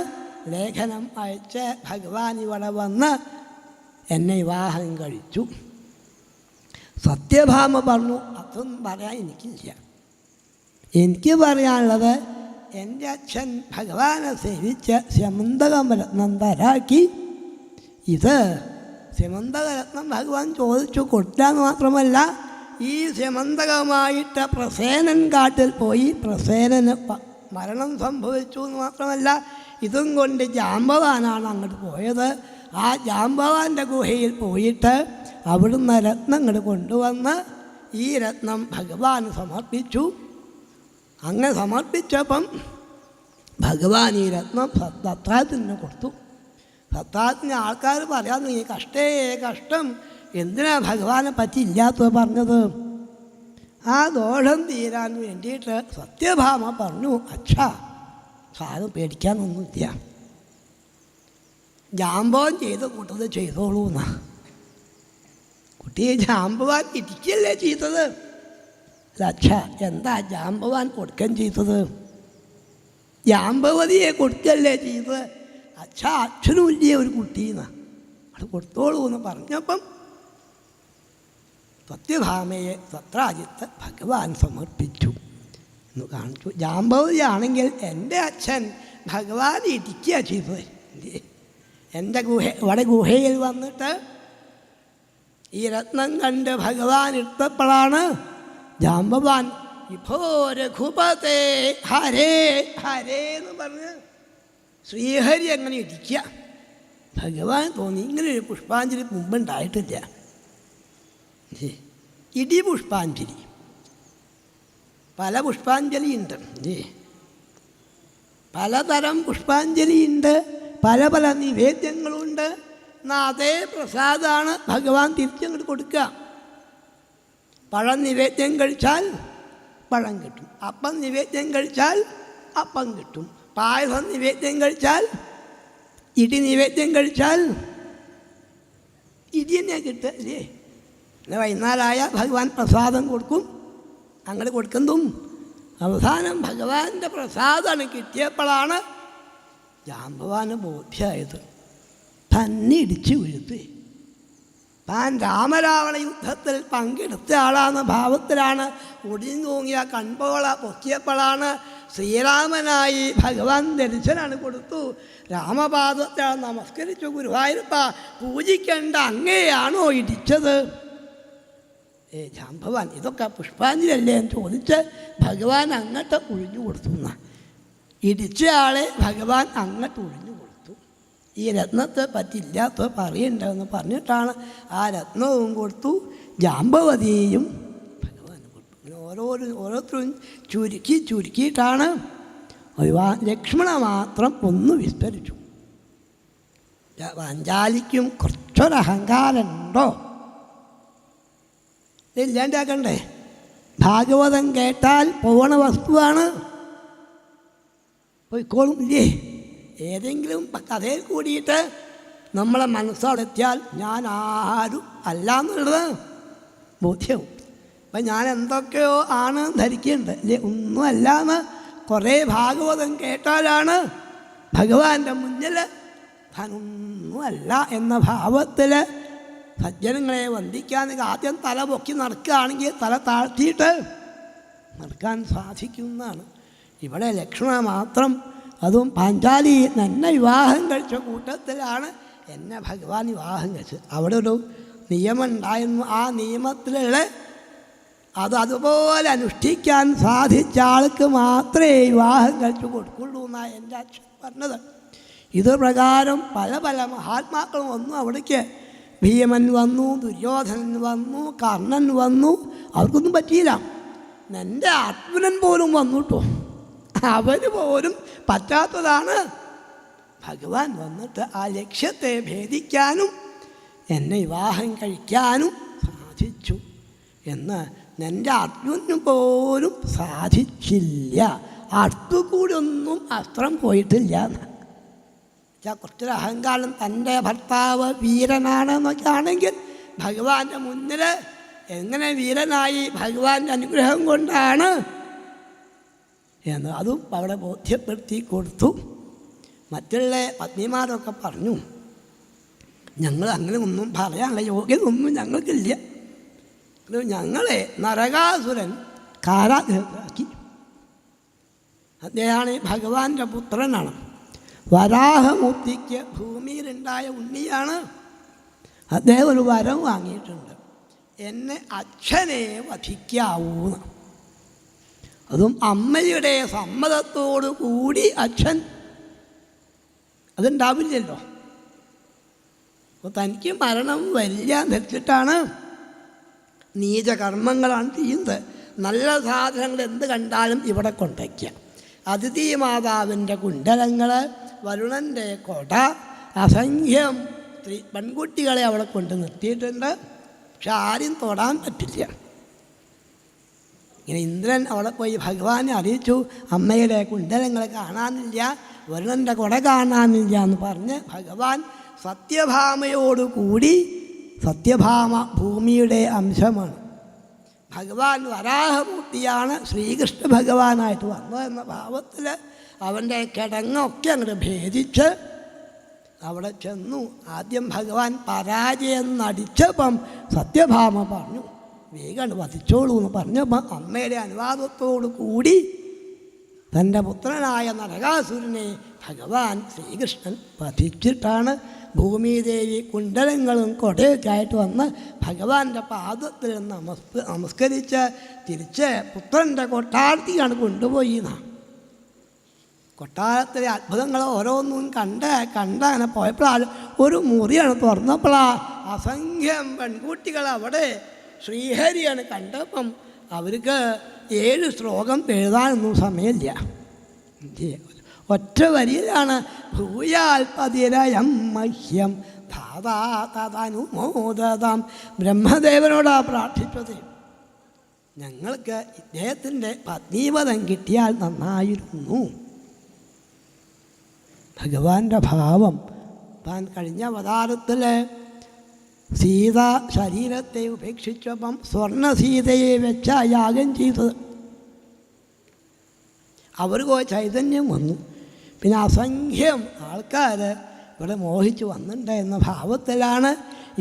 ലേഖനം അയച്ച് ഭഗവാൻ ഇവിടെ വന്ന് എന്നെ വിവാഹം കഴിച്ചു. സത്യഭാമ പറഞ്ഞു, അതൊന്നും പറയാൻ എനിക്കില്ല. എനിക്ക് പറയാനുള്ളത് എൻ്റെ അച്ഛൻ ഭഗവാനെ സേവിച്ച് സ്യമന്തകരത്നം തരാക്കി. ഇത് സ്യമന്തകരത്നം ഭഗവാൻ ചോദിച്ചു കൊടുത്താന്ന് മാത്രമല്ല, ഈ സ്യമന്തകമായിട്ട് പ്രസേനൻ കാട്ടിൽ പോയി പ്രസേനന് മരണം സംഭവിച്ചു എന്ന് മാത്രമല്ല, ഇതും കൊണ്ട് ജാമ്പവാനാണ് അങ്ങോട്ട് പോയത്. ആ ജാമ്പവാൻ്റെ ഗുഹയിൽ പോയിട്ട് അവിടുന്ന് രത്നം ഇങ്ങോട്ട് കൊണ്ടുവന്ന് ഈ രത്നം ഭഗവാന് സമർപ്പിച്ചു. അങ്ങനെ സമർപ്പിച്ചപ്പം ഭഗവാൻ ഈ രത്നം ദത്താത്രേയന് കൊടുത്തു. ദത്താത്രേയന് ആൾക്കാർ പറയാൻ തുടങ്ങി, കഷ്ടേ കഷ്ടം, എന്തിനാ ഭഗവാനെ പറ്റി ഇല്ലാത്തത് പറഞ്ഞത്? ആ ദോഷം തീരാൻ വേണ്ടിയിട്ട് സത്യഭാമ പറഞ്ഞു, അച്ഛാ സാധനം പേടിക്കാനൊന്നുമില്ല, ജാമ്പവാൻ ചെയ്ത് കൂട്ടത് ചെയ്തോളൂ എന്നാ. കുട്ടിയെ ജാമ്പവാൻ ഇരിക്കല്ലേ ചെയ്തത്? അച്ഛാ എന്താ ജാമ്പവാൻ കൊടുക്കാൻ ചെയ്തത്? ജാമ്പവതിയെ കൊടുക്കല്ലേ ചെയ്ത്. അച്ഛനും ഇല്ലേ ഒരു കുട്ടീന്ന്, അത് കൊടുത്തോളൂ എന്ന് പറഞ്ഞപ്പം സത്യഭാമയെ സത്രാജിത്ത് ഭഗവാൻ സമർപ്പിച്ചു എന്ന് കാണിച്ചു. ജാമ്പവതിയാണെങ്കിൽ എൻ്റെ അച്ഛൻ ഭഗവാൻ ഇടിക്കുക ചെയ്തത്. എൻ്റെ ഇവിടെ ഗുഹയിൽ വന്നിട്ട് ഈ രത്നം കണ്ട് ഭഗവാൻ ഇട്ടപ്പോഴാണ് ജാമ്പവാൻ ഇപ്പോ രഘുപതേ ഹരേ ഹരേ എന്ന് പറഞ്ഞ് ശ്രീഹരി അങ്ങനെ ഇടിക്കുക. ഭഗവാൻ തോന്നി ഇങ്ങനെ ഒരു പുഷ്പാഞ്ജലി മുമ്പുണ്ടായിട്ടില്ല. ഇടി പുഷ്പാഞ്ജലി, പല പുഷ്പാഞ്ജലിയുണ്ട്, പലതരം പുഷ്പാഞ്ജലിയുണ്ട്, പല പല നിവേദ്യങ്ങളുണ്ട്. എന്നാൽ അതേ പ്രസാദമാണ് ഭഗവാൻ തിരിച്ചങ്ങോട്ട് കൊടുക്കുക. പഴം നിവേദ്യം കഴിച്ചാൽ പഴം കിട്ടും, അപ്പം നിവേദ്യം കഴിച്ചാൽ അപ്പം കിട്ടും, പായസം നിവേദ്യം കഴിച്ചാൽ ഇടി നിവേദ്യം കഴിച്ചാൽ ഇടി തന്നെ കിട്ടുക അല്ലേ. പിന്നെ വൈകുന്നേരമായ ഭഗവാൻ പ്രസാദം കൊടുക്കും. അങ്ങനെ കൊടുക്കുന്നതും അവസാനം ഭഗവാന്റെ പ്രസാദമാണ് കിട്ടിയപ്പോഴാണ് ജാമ്പവാന് ബോധ്യമായത്. തന്നെ ഇടിച്ചു വീഴ്ത്തി. താൻ രാമരാവണ യുദ്ധത്തിൽ പങ്കെടുത്ത ആളാണെന്ന ഭാവത്തിലാണ് ഒടിഞ്ഞു തൂങ്ങിയ കൺപോള പൊക്കിയപ്പോഴാണ് ശ്രീരാമനായി ഭഗവാൻ ദർശനാണ് കൊടുത്തു. രാമപാദത്തെ നമസ്കരിച്ചു. ഗുരുവായൂരപ്പ പൂജിക്കേണ്ട അങ്ങയെയാണോ ഇടിച്ചത്? ജാമ്പവാൻ ഇതൊക്കെ പുഷ്പാഞ്ജലി എന്ന് ചോദിച്ച് ഭഗവാൻ അങ്ങോട്ട് ഒഴിഞ്ഞു കൊടുത്തു. ഇടിച്ച ആളെ ഭഗവാൻ അങ്ങോട്ട് ഒഴിഞ്ഞു കൊടുത്തു. ഈ രത്നത്തെ പറ്റില്ലാത്ത പറയണ്ടെന്ന് പറഞ്ഞിട്ടാണ് ആ രത്നവും കൊടുത്തു, ജാമ്പവതിയെയും ഭഗവാൻ കൊടുത്തു. അങ്ങനെ ഓരോരുത്തരും ചുരുക്കിയിട്ടാണ് ലക്ഷ്മണ മാത്രം ഒന്ന് വിസ്തരിച്ചു. പാഞ്ചാലിക്കും കുറച്ചൊരഹങ്കാരമുണ്ടോ? ഇല്ലാണ്ടാക്കണ്ടേ? ഭാഗവതം കേട്ടാൽ പോവണ വസ്തുവാണ്, പോയിക്കോളും ഇല്ലേ. ഏതെങ്കിലും കഥയിൽ കൂടിയിട്ട് നമ്മളെ മനസ്സോടെത്തിയാൽ ഞാൻ ആരും അല്ല എന്നുള്ളത് ബോധ്യവും. അപ്പം ഞാൻ എന്തൊക്കെയോ ആണ് ധരിക്കുന്നുണ്ട് അല്ലേ, ഒന്നും അല്ലാന്ന് കുറേ ഭാഗവതം കേട്ടാലാണ് ഭഗവാന്റെ മുന്നിൽ താനൊന്നുമല്ല എന്ന ഭാവത്തിൽ സജ്ജനങ്ങളെ വന്ദിക്കാൻ ആദ്യം തല പൊക്കി നടക്കുകയാണെങ്കിൽ തല താഴ്ത്തിയിട്ട് നടക്കാൻ സാധിക്കുന്നതാണ്. ഇവിടെ ലക്ഷ്മണ മാത്രം, അതും പാഞ്ചാലി എന്നെ വിവാഹം കഴിച്ച കൂട്ടത്തിലാണ് എന്നെ ഭഗവാൻ വിവാഹം കഴിച്ചത്. അവിടെ ഒരു നിയമം ഉണ്ടായിരുന്നു. ആ നിയമത്തിലുള്ള അതുപോലെ അനുഷ്ഠിക്കാൻ സാധിച്ച ആൾക്ക് മാത്രമേ വിവാഹം കഴിച്ചു കൊടുക്കുള്ളൂ എന്നാണ് എൻ്റെ അച്ഛൻ പറഞ്ഞത്. ഇത് പ്രകാരം പല പല മഹാത്മാക്കളും വന്നു അവിടേക്ക്. ഭീമൻ വന്നു, ദുര്യോധനൻ വന്നു, കർണൻ വന്നു, അവർക്കൊന്നും പറ്റിയില്ല. എൻ്റെ ആത്മനൻ പോലും വന്നു കേട്ടോ. അവർ പോലും പറ്റാത്തതാണ്. ഭഗവാൻ വന്നിട്ട് ആ ലക്ഷ്യത്തെ ഭേദിക്കാനും എന്നെ വിവാഹം കഴിക്കാനും സാധിച്ചു എന്ന് എൻ്റെ അർജുനന് പോലും സാധിച്ചില്ല. അടുത്തുകൂടി ഒന്നും അസ്ത്രം പോയിട്ടില്ല. കുറച്ചൊരു അഹങ്കാരം, തൻ്റെ ഭർത്താവ് വീരനാണെന്നൊക്കെ ആണെങ്കിൽ ഭഗവാന്റെ മുന്നിൽ എങ്ങനെ വീരനായി ഭഗവാന്റെ അനുഗ്രഹം കൊണ്ടാണ് എന്ന് അതും അവിടെ ബോധ്യപ്പെടുത്തി കൊടുത്തു. മറ്റുള്ള പത്നിമാരൊക്കെ പറഞ്ഞു, ഞങ്ങൾ അങ്ങനെ ഒന്നും പറയാനുള്ള യോഗ്യത ഒന്നും ഞങ്ങൾക്കില്ല. ഞങ്ങളെ നരകാസുരൻ കാരാഗ്രഹത്തിലാക്കി. അദ്ദേഹമാണ് ഭഗവാന്റെ പുത്രനാണ്. വരാഹമൂർത്തിക്ക് ഭൂമിയിലുണ്ടായ ഉണ്ണിയാണ്. അദ്ദേഹം ഒരു വരം വാങ്ങിയിട്ടുണ്ട്, എന്നെ അച്ഛനെ വധിക്കാവൂന്ന്. അതും അമ്മയുടെ സമ്മതത്തോടു കൂടി. അച്ഛൻ അതുണ്ടാവില്ലല്ലോ. അപ്പോൾ തനിക്ക് മരണം വരില്ല ധരിച്ചിട്ടാണ് നീചകർമ്മങ്ങളാണ് ചെയ്യുന്നത്. നല്ല സാധനങ്ങൾ എന്ത് കണ്ടാലും ഇവിടെ കൊണ്ടയ്ക്കുക. അതിഥി മാതാവിൻ്റെ കുണ്ടലങ്ങൾ, വരുണൻ്റെ കൊട, അസംഖ്യം പെൺകുട്ടികളെ അവിടെ കൊണ്ട് നിർത്തിയിട്ടുണ്ട്. പക്ഷെ ആരും തൊടാൻ പറ്റില്ല. ഇങ്ങനെ ഇന്ദ്രൻ അവിടെ പോയി ഭഗവാനെ അറിയിച്ചു, അമ്മയുടെ കുണ്ടലങ്ങളെ കാണാനില്ല, വരുണൻ്റെ കൊട കാണാനില്ല എന്ന് പറഞ്ഞ് ഭഗവാൻ സത്യഭാമയോടുകൂടി, സത്യഭാമ ഭൂമിയുടെ അംശമാണ്. ഭഗവാൻ വരാഹമൂർത്തിയാണ്, ശ്രീകൃഷ്ണ ഭഗവാനായിട്ട് വന്നതെന്ന ഭാവത്തിൽ അവൻ്റെ കിടങ്ങൊക്കെ അങ്ങോട്ട് ഭേദിച്ച് അവിടെ ചെന്നു. ആദ്യം ഭഗവാൻ പരാജയം നടിച്ചപ്പം സത്യഭാമ പറഞ്ഞു, വേഗം വധിച്ചോളൂ എന്ന് പറഞ്ഞപ്പം അമ്മയുടെ അനുവാദത്തോടു കൂടി തൻ്റെ പുത്രനായ നരകാസുരനെ ഭഗവാൻ ശ്രീകൃഷ്ണൻ വധിച്ചിട്ടാണ് ഭൂമിദേവി കുണ്ടലങ്ങളും കൊടയൊക്കെ ആയിട്ട് വന്ന് ഭഗവാന്റെ പാദത്തിൽ നമസ്കരിച്ച് തിരിച്ച് പുത്രൻ്റെ കൊട്ടാരത്തിലാണ് കൊണ്ടുപോയി എന്നാണ്. കൊട്ടാരത്തിലെ അത്ഭുതങ്ങൾ ഓരോന്നും കണ്ട് അങ്ങനെ പോയപ്പോഴാണ് ഒരു മുറിയാണ് തുറന്നപ്പോഴാണ് അസംഖ്യം പെൺകുട്ടികൾ അവിടെ ശ്രീഹരിയാണ് കണ്ടപ്പം അവർക്ക് 7 ശ്ലോകം എഴുതാനൊന്നും സമയമില്ല. ഒറ്റ വരിയിലാണ് ഭൂയാൽപതിരയം മഹ്യം ധാതാ തദനുമോദതാം. ബ്രഹ്മദേവനോടാ പ്രാർത്ഥിച്ചത്, ഞങ്ങൾക്ക് ഇദ്ദേഹത്തിൻ്റെ പത്നീപദം കിട്ടിയാൽ നന്നായിരുന്നു. ഭഗവാന്റെ ഭാവം താൻ കഴിഞ്ഞ അവതാരത്തിൽ സീത ശരീരത്തെ ഉപേക്ഷിച്ചപ്പം സ്വർണ്ണ സീതയെ വെച്ച യാഗം ചെയ്തത്. അവർക്ക് ചൈതന്യം വന്നു. പിന്നെ അസംഖ്യം ആൾക്കാർ ഇവിടെ മോഹിച്ച് വന്നിട്ടുണ്ട് എന്ന ഭാവത്തിലാണ്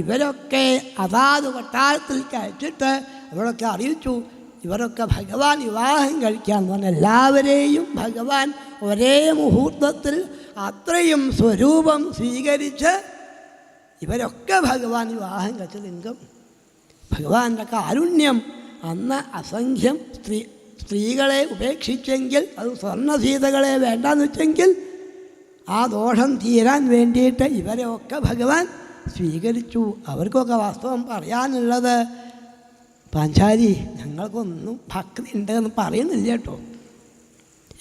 ഇവരൊക്കെ അതാത് കൊട്ടാരത്തിലേക്ക് അയച്ചിട്ട് അവരൊക്കെ അറിയിച്ചു, ഇവരൊക്കെ ഭഗവാൻ വിവാഹം കഴിക്കാമെന്ന് പറഞ്ഞാൽ എല്ലാവരെയും ഭഗവാൻ ഒരേ മുഹൂർത്തത്തിൽ അത്രയും സ്വരൂപം സ്വീകരിച്ച് ഇവരൊക്കെ ഭഗവാൻ വിവാഹം കഴിച്ച ലിംഗം. ഭഗവാന്റെ കാരുണ്യം അന്ന് അസംഖ്യം സ്ത്രീകളെ ഉപേക്ഷിച്ചെങ്കിൽ, അത് സ്വർണ്ണസീതകളെ വേണ്ടാന്ന് വെച്ചെങ്കിൽ ആ ദോഷം തീരാൻ വേണ്ടിയിട്ട് ഇവരെയൊക്കെ ഭഗവാൻ സ്വീകരിച്ചു. അവർക്കൊക്കെ വാസ്തവം പറയാനുള്ളത്, പാഞ്ചാലി ഞങ്ങൾക്കൊന്നും ഭക്തി ഉണ്ടെന്ന് പറയുന്നില്ല കേട്ടോ,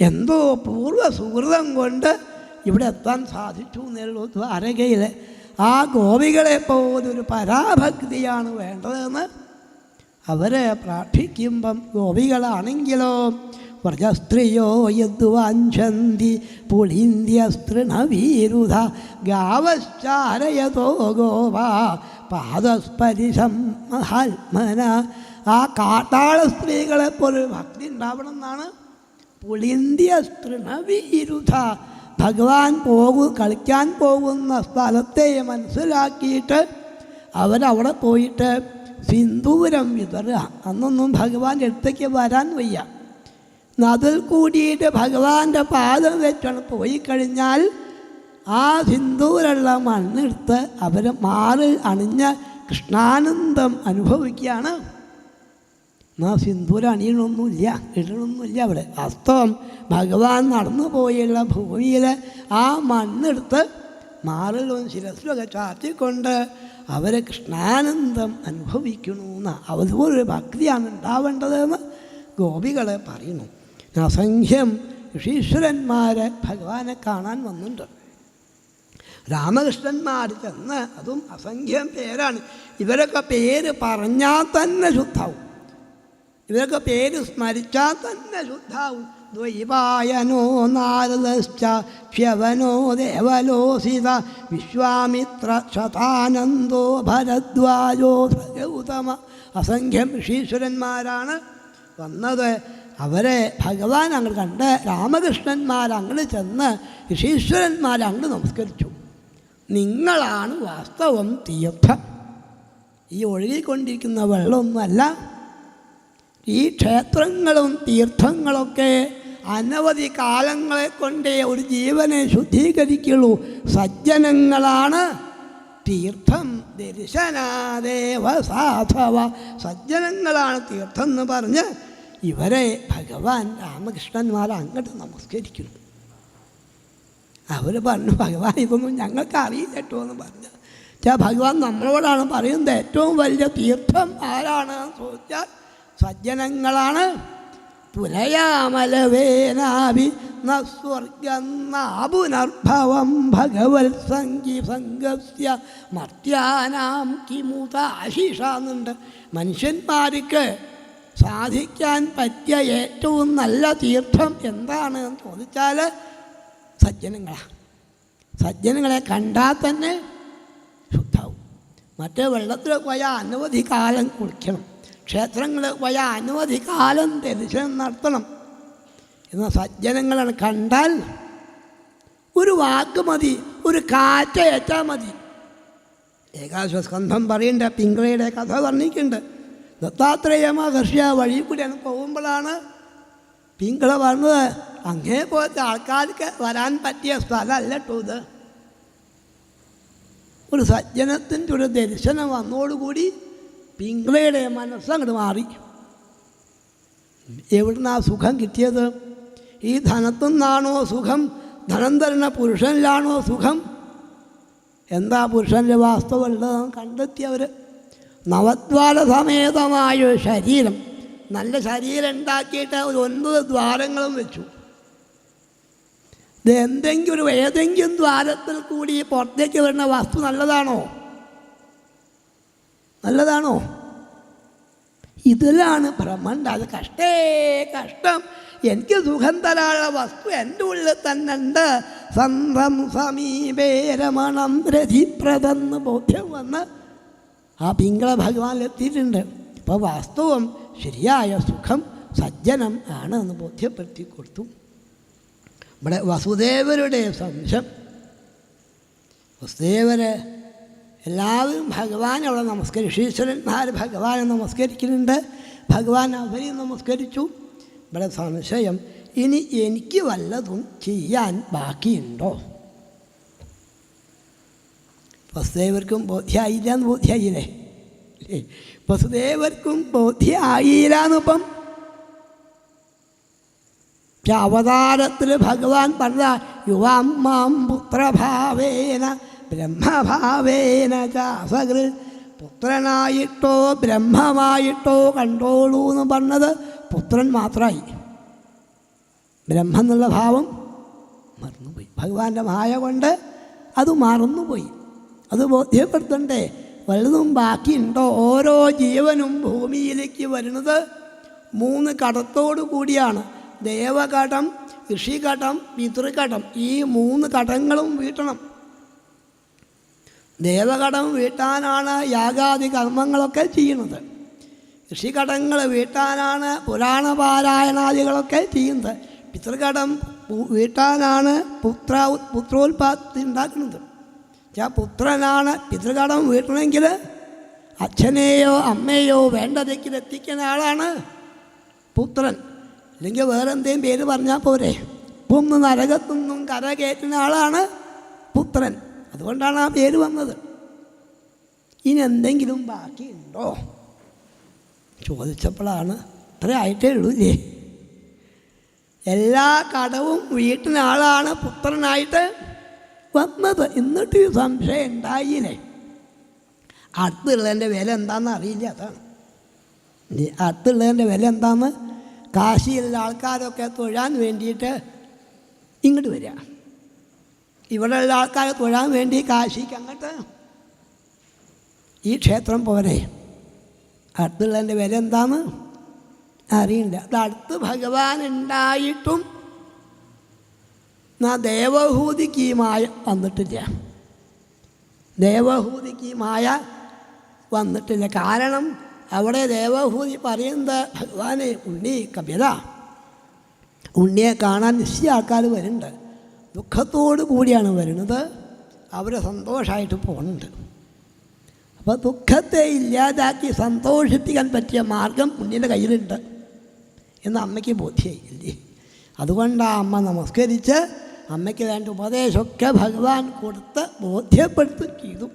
എന്തോ പൂർവ്വ സുഹൃതം കൊണ്ട് ഇവിടെ എത്താൻ സാധിച്ചു എന്നുള്ളൂ. ദ്വാരകയിൽ ആ ഗോപികളെ പോലൊരു പരാഭക്തിയാണ് വേണ്ടതെന്ന് അവരെ പ്രാർത്ഥിക്കുമ്പം ഗോപികളാണെങ്കിലോ വ്രജസ്ത്രീയോ യദ്വാഞ്ചന്തി പുളിന്ത്യസ്തൃണവീരുധ ഗാവശ്ചാരയതോ ഗോവാ പാദസ്പരിശം മഹാത്മന. ആ കാട്ടാള സ്ത്രീകളെപ്പോലെ ഭക്തി ഉണ്ടാവണം എന്നാണ്. പുളിന്ത്യസ്തൃണവീരുധ, ഭഗവാൻ കളിക്കാൻ പോകുന്ന സ്ഥലത്തെ മനസ്സിലാക്കിയിട്ട് അവരവിടെ പോയിട്ട് സിന്ദൂരം വിതറുക. അന്നൊന്നും ഭഗവാന്റെ അടുത്തേക്ക് വരാൻ വയ്യ. അതിൽ കൂടിയിട്ട് ഭഗവാന്റെ പാദം വെച്ചാണ് പോയി കഴിഞ്ഞാൽ ആ സിന്ദൂരുള്ള മണ്ണെടുത്ത് അവർ മാറിൽ അണിഞ്ഞ കൃഷ്ണാനന്ദം അനുഭവിക്കുകയാണ്. എന്നാൽ സിന്ദൂരം അണിയണമൊന്നുമില്ല, ഇടണമൊന്നുമില്ല. അവിടെ വാസ്തവം ഭഗവാൻ നടന്നു പോയുള്ള ഭൂമിയിൽ ആ മണ്ണെടുത്ത് മാറിലും ശിരസിലൊക്കെ ചാർത്തിക്കൊണ്ട് അവരെ കൃഷ്ണാനന്ദം അനുഭവിക്കണമെന്ന് അതുപോലൊരു ഭക്തിയാണ് ഉണ്ടാവേണ്ടതെന്ന് ഗോപികളെ പറയുന്നു. അസംഖ്യം ഋഷീശ്വരന്മാർ ഭഗവാനെ കാണാൻ വന്നിട്ടുണ്ട്. രാമകൃഷ്ണന്മാർ ചെന്ന്, അതും അസംഖ്യം പേരാണ്. ഇവരൊക്കെ പേര് പറഞ്ഞാൽ തന്നെ ശുദ്ധാവും, ഇവരൊക്കെ പേര് സ്മരിച്ചാൽ തന്നെ ശുദ്ധാവും. ദ്വൈപായനോ നാരദശ്ച ഫ്യവനോ ദേവലോസിത വിശ്വാമിത്ര ശതാനന്ദോ ഭരദ്വാജോ ഗൗതമ. അസംഖ്യം ഋഷീശ്വരന്മാരാണ് വന്നത്. അവരെ ഭഗവാൻ അങ്ങോട്ട് കണ്ട് രാമകൃഷ്ണന്മാർ അങ്ങോട്ട് ചെന്ന് ഋഷീശ്വരന്മാർ അങ്ങോട്ട് നമസ്കരിച്ചു. നിങ്ങളാണ് വാസ്തവം തീർത്ഥം, ഈ ഒഴുകിക്കൊണ്ടിരിക്കുന്ന വെള്ളമൊന്നുമല്ല. ഈ ക്ഷേത്രങ്ങളും തീർത്ഥങ്ങളൊക്കെ അനവധി കാലങ്ങളെ കൊണ്ടേ ഒരു ജീവനെ ശുദ്ധീകരിക്കുള്ളൂ. സജ്ജനങ്ങളാണ് തീർത്ഥം, ദർശനാദേവ സാധവ. സജ്ജനങ്ങളാണ് തീർത്ഥം എന്ന് പറഞ്ഞ് ഇവരെ ഭഗവാൻ രാമകൃഷ്ണന്മാർ അങ്ങോട്ട് നമസ്കരിക്കുന്നു. അവർ പറഞ്ഞു, ഭഗവാൻ ഇതൊന്നും ഞങ്ങൾക്ക് അറിയില്ല കേട്ടോ എന്ന് പറഞ്ഞു. ഭഗവാൻ നമ്മളോടാണ് പറയുന്നത്, ഏറ്റവും വലിയ തീർത്ഥം ആരാണെന്ന് ചോദിച്ചാൽ സജ്ജനങ്ങളാണ്. പുലയാമലവേനാഭി സ്വർഗം നാപുനർഭവം ഭഗവത് സംഗസ്യ മർത്യാനാം കിമുതാശിഷാന്നുണ്ട്. മനുഷ്യന്മാർക്ക് സാധിക്കാൻ പറ്റിയ ഏറ്റവും നല്ല തീർത്ഥം എന്താണ് എന്ന് ചോദിച്ചാൽ സജ്ജനങ്ങളാണ്. സജ്ജനങ്ങളെ കണ്ടാൽ തന്നെ ശുദ്ധാവും. മറ്റേ വെള്ളത്തിൽ പോയാൽ അനവധി കാലം കുളിക്കണം, ക്ഷേത്രങ്ങളിൽ പോയാൽ അനവധി കാലം ദർശനം നടത്തണം. എന്നാൽ സജ്ജനങ്ങളാണ് കണ്ടാൽ ഒരു വാക്ക് മതി, ഒരു കാറ്റേറ്റാൽ മതി. ഏകാദശസ്കന്ധം പറയേണ്ട പിങ്കളയുടെ കഥ വർണ്ണിക്കുന്നുണ്ട്. ദത്താത്രേയ മഹർഷി ആ വഴി കൂടിയാണ് പോകുമ്പോഴാണ് പിങ്കള പറഞ്ഞത്, അങ്ങേ പോലത്തെ ആൾക്കാർക്ക് വരാൻ പറ്റിയ സ്ഥലമല്ല കേട്ടോ ഇത്. ഒരു സജ്ജനത്തിൻ്റെ ഒരു ദർശനം വന്നോടുകൂടി പിങ്കളയുടെ മനസ്സങ്ങോട്ട് മാറി. എവിടുന്ന് ആ സുഖം കിട്ടിയത്? ഈ ധനത്തിൽ നിന്നാണോ സുഖം? ധനം തരുന്ന പുരുഷനിലാണോ സുഖം? എന്താ പുരുഷൻ്റെ വാസ്തവമുള്ളത് കണ്ടെത്തിയവർ. നവദ്വാര സമേതമായ ശരീരം, നല്ല ശരീരം ഉണ്ടാക്കിയിട്ട് ഒരു 9 ദ്വാരങ്ങളും വെച്ചു. ഇത് ഏതെങ്കിലും ദ്വാരത്തിൽ കൂടി പുറത്തേക്ക് വരുന്ന വസ്തു നല്ലതാണോ? നല്ലതാണോ? ഇതിലാണ് ഭ്രമണ്ട. അത് കഷ്ടം. എനിക്ക് സുഖം തരാനുള്ള വസ്തു എൻ്റെ ഉള്ളിൽ തന്നെ ഉണ്ട്. സന്തം സമീപേ രമണം രതിപ്രതെന്ന് ബോധ്യം വന്ന് ആ പിങ്കള ഭഗവാനിലെത്തിയിട്ടുണ്ട്. അപ്പോൾ വാസ്തവം ശരിയായ സുഖം സജ്ജനം ആണ് എന്ന് ബോധ്യപ്പെടുത്തി കൊടുത്തു. ഇവിടെ വസുദേവരുടെ സംശയം. വസുദേവര് എല്ലാവരും ഭഗവാനെ അവിടെ നമസ്കരിച്ചു. ഈശ്വരന്മാർ ഭഗവാനെ നമസ്കരിക്കുന്നുണ്ട്, ഭഗവാൻ അവരെയും നമസ്കരിച്ചു. ഇവിടെ സംശയം, ഇനി എനിക്ക് വല്ലതും ചെയ്യാൻ ബാക്കിയുണ്ടോ? വസുദേവർക്കും ബോധ്യമായില്ല എന്ന് ബോധ്യമായില്ലേ? വസുദേവർക്കും ബോധ്യമായില്ല എന്നിപ്പം അവതാരത്തിൽ ഭഗവാൻ പറഞ്ഞ യുവാം മാം പുത്രഭാവേന ബ്രഹ്മഭാവേന ചാസകൃ, പുത്രനായിട്ടോ ബ്രഹ്മമായിട്ടോ കണ്ടോളൂ എന്ന് പറഞ്ഞത് പുത്രൻ മാത്രമായി. ബ്രഹ്മം എന്നുള്ള ഭാവം മറന്നുപോയി. ഭഗവാന്റെ മായ കൊണ്ട് അത് മറന്നുപോയി. അത് ബോധ്യപ്പെടുത്തണ്ടേ? വലുതും ബാക്കിയുണ്ടോ? ഓരോ ജീവനും ഭൂമിയിലേക്ക് വരുന്നത് 3 കടത്തോടു കൂടിയാണ്. ദേവകടം, ഋഷികടം, പിതൃകടം. ഈ 3 കടങ്ങളും വീട്ടണം. ദേവകടം വീട്ടാനാണ് യാഗാദി കർമ്മങ്ങളൊക്കെ ചെയ്യുന്നത്. ഋഷികടങ്ങൾ വീട്ടാനാണ് പുരാണപാരായണാദികളൊക്കെ ചെയ്യുന്നത്. പിതൃകടം വീട്ടാനാണ് പുത്രോത്പാദി ഉണ്ടാക്കുന്നത്. പുത്രനാണ് പിതൃകടം വീട്ടണമെങ്കിൽ അച്ഛനെയോ അമ്മയെയോ വേണ്ട ദിക്കിൽ എത്തിക്കുന്ന ആളാണ് പുത്രൻ. അല്ലെങ്കിൽ വേറെ എന്തെങ്കിലും പേര് പറഞ്ഞാൽ പോരെ. ഇപ്പൊന്ന് നരകത്തുനിന്നും കരകയറ്റുന്ന ആളാണ് പുത്രൻ. അതുകൊണ്ടാണ് ആ പേര് വന്നത്. ഇനി എന്തെങ്കിലും ബാക്കിയുണ്ടോ ചോദിച്ചപ്പോഴാണ് ഇത്ര ആയിട്ടേ ഉള്ളൂ ഇല്ലേ. എല്ലാ കടവും വീട്ടിന് ആളാണ് പുത്രനായിട്ട് വന്നത്. എന്നിട്ട് ഈ സംശയം ഉണ്ടായില്ലേ. അടുത്തുള്ളതിൻ്റെ വില എന്താണെന്ന് അറിയില്ല. അതാണ് അടുത്തുള്ളതിൻ്റെ വില എന്താണെന്ന്. കാശിയിലുള്ള ആൾക്കാരൊക്കെ തൊഴാൻ വേണ്ടിയിട്ട് ഇങ്ങോട്ട് വരിക. ഇവിടെയുള്ള ആൾക്കാരെ തൊഴാൻ വേണ്ടി കാശിക്ക് അങ്ങോട്ട് ഈ ക്ഷേത്രം പോരെ. അടുത്തുള്ളതിൻ്റെ വില എന്താണെന്ന് അറിയില്ല. അത് അടുത്ത് ഭഗവാൻ ഉണ്ടായിട്ടും ദേവഹൂതിക്ക് ഈ മായ വന്നിട്ടില്ല. ദേവഹൂതിക്ക് ഈ മായ വന്നിട്ടില്ല. കാരണം അവിടെ ദേവഹൂതി പറയുന്നത് ഭഗവാനെ ഉണ്ണി കപില, ഉണ്ണിയെ കാണാൻ നിശ്ചയ ആൾക്കാർ വരുന്നുണ്ട്. ദുഃഖത്തോടു കൂടിയാണ് വരുന്നത്. അവർ സന്തോഷമായിട്ട് പോകുന്നുണ്ട്. അപ്പോൾ ദുഃഖത്തെ ഇല്ലാതാക്കി സന്തോഷിപ്പിക്കാൻ പറ്റിയ മാർഗം ഉണ്ണിയുടെ കയ്യിലുണ്ട് എന്ന് അമ്മയ്ക്ക് ബോധ്യമായില്ലേ. അതുകൊണ്ടാണ് അമ്മ നമസ്കരിച്ച് അമ്മയ്ക്ക് വേണ്ട ഉപദേശമൊക്കെ ഭഗവാൻ കൊടുത്ത് ബോധ്യപ്പെടുത്തും ചെയ്തു.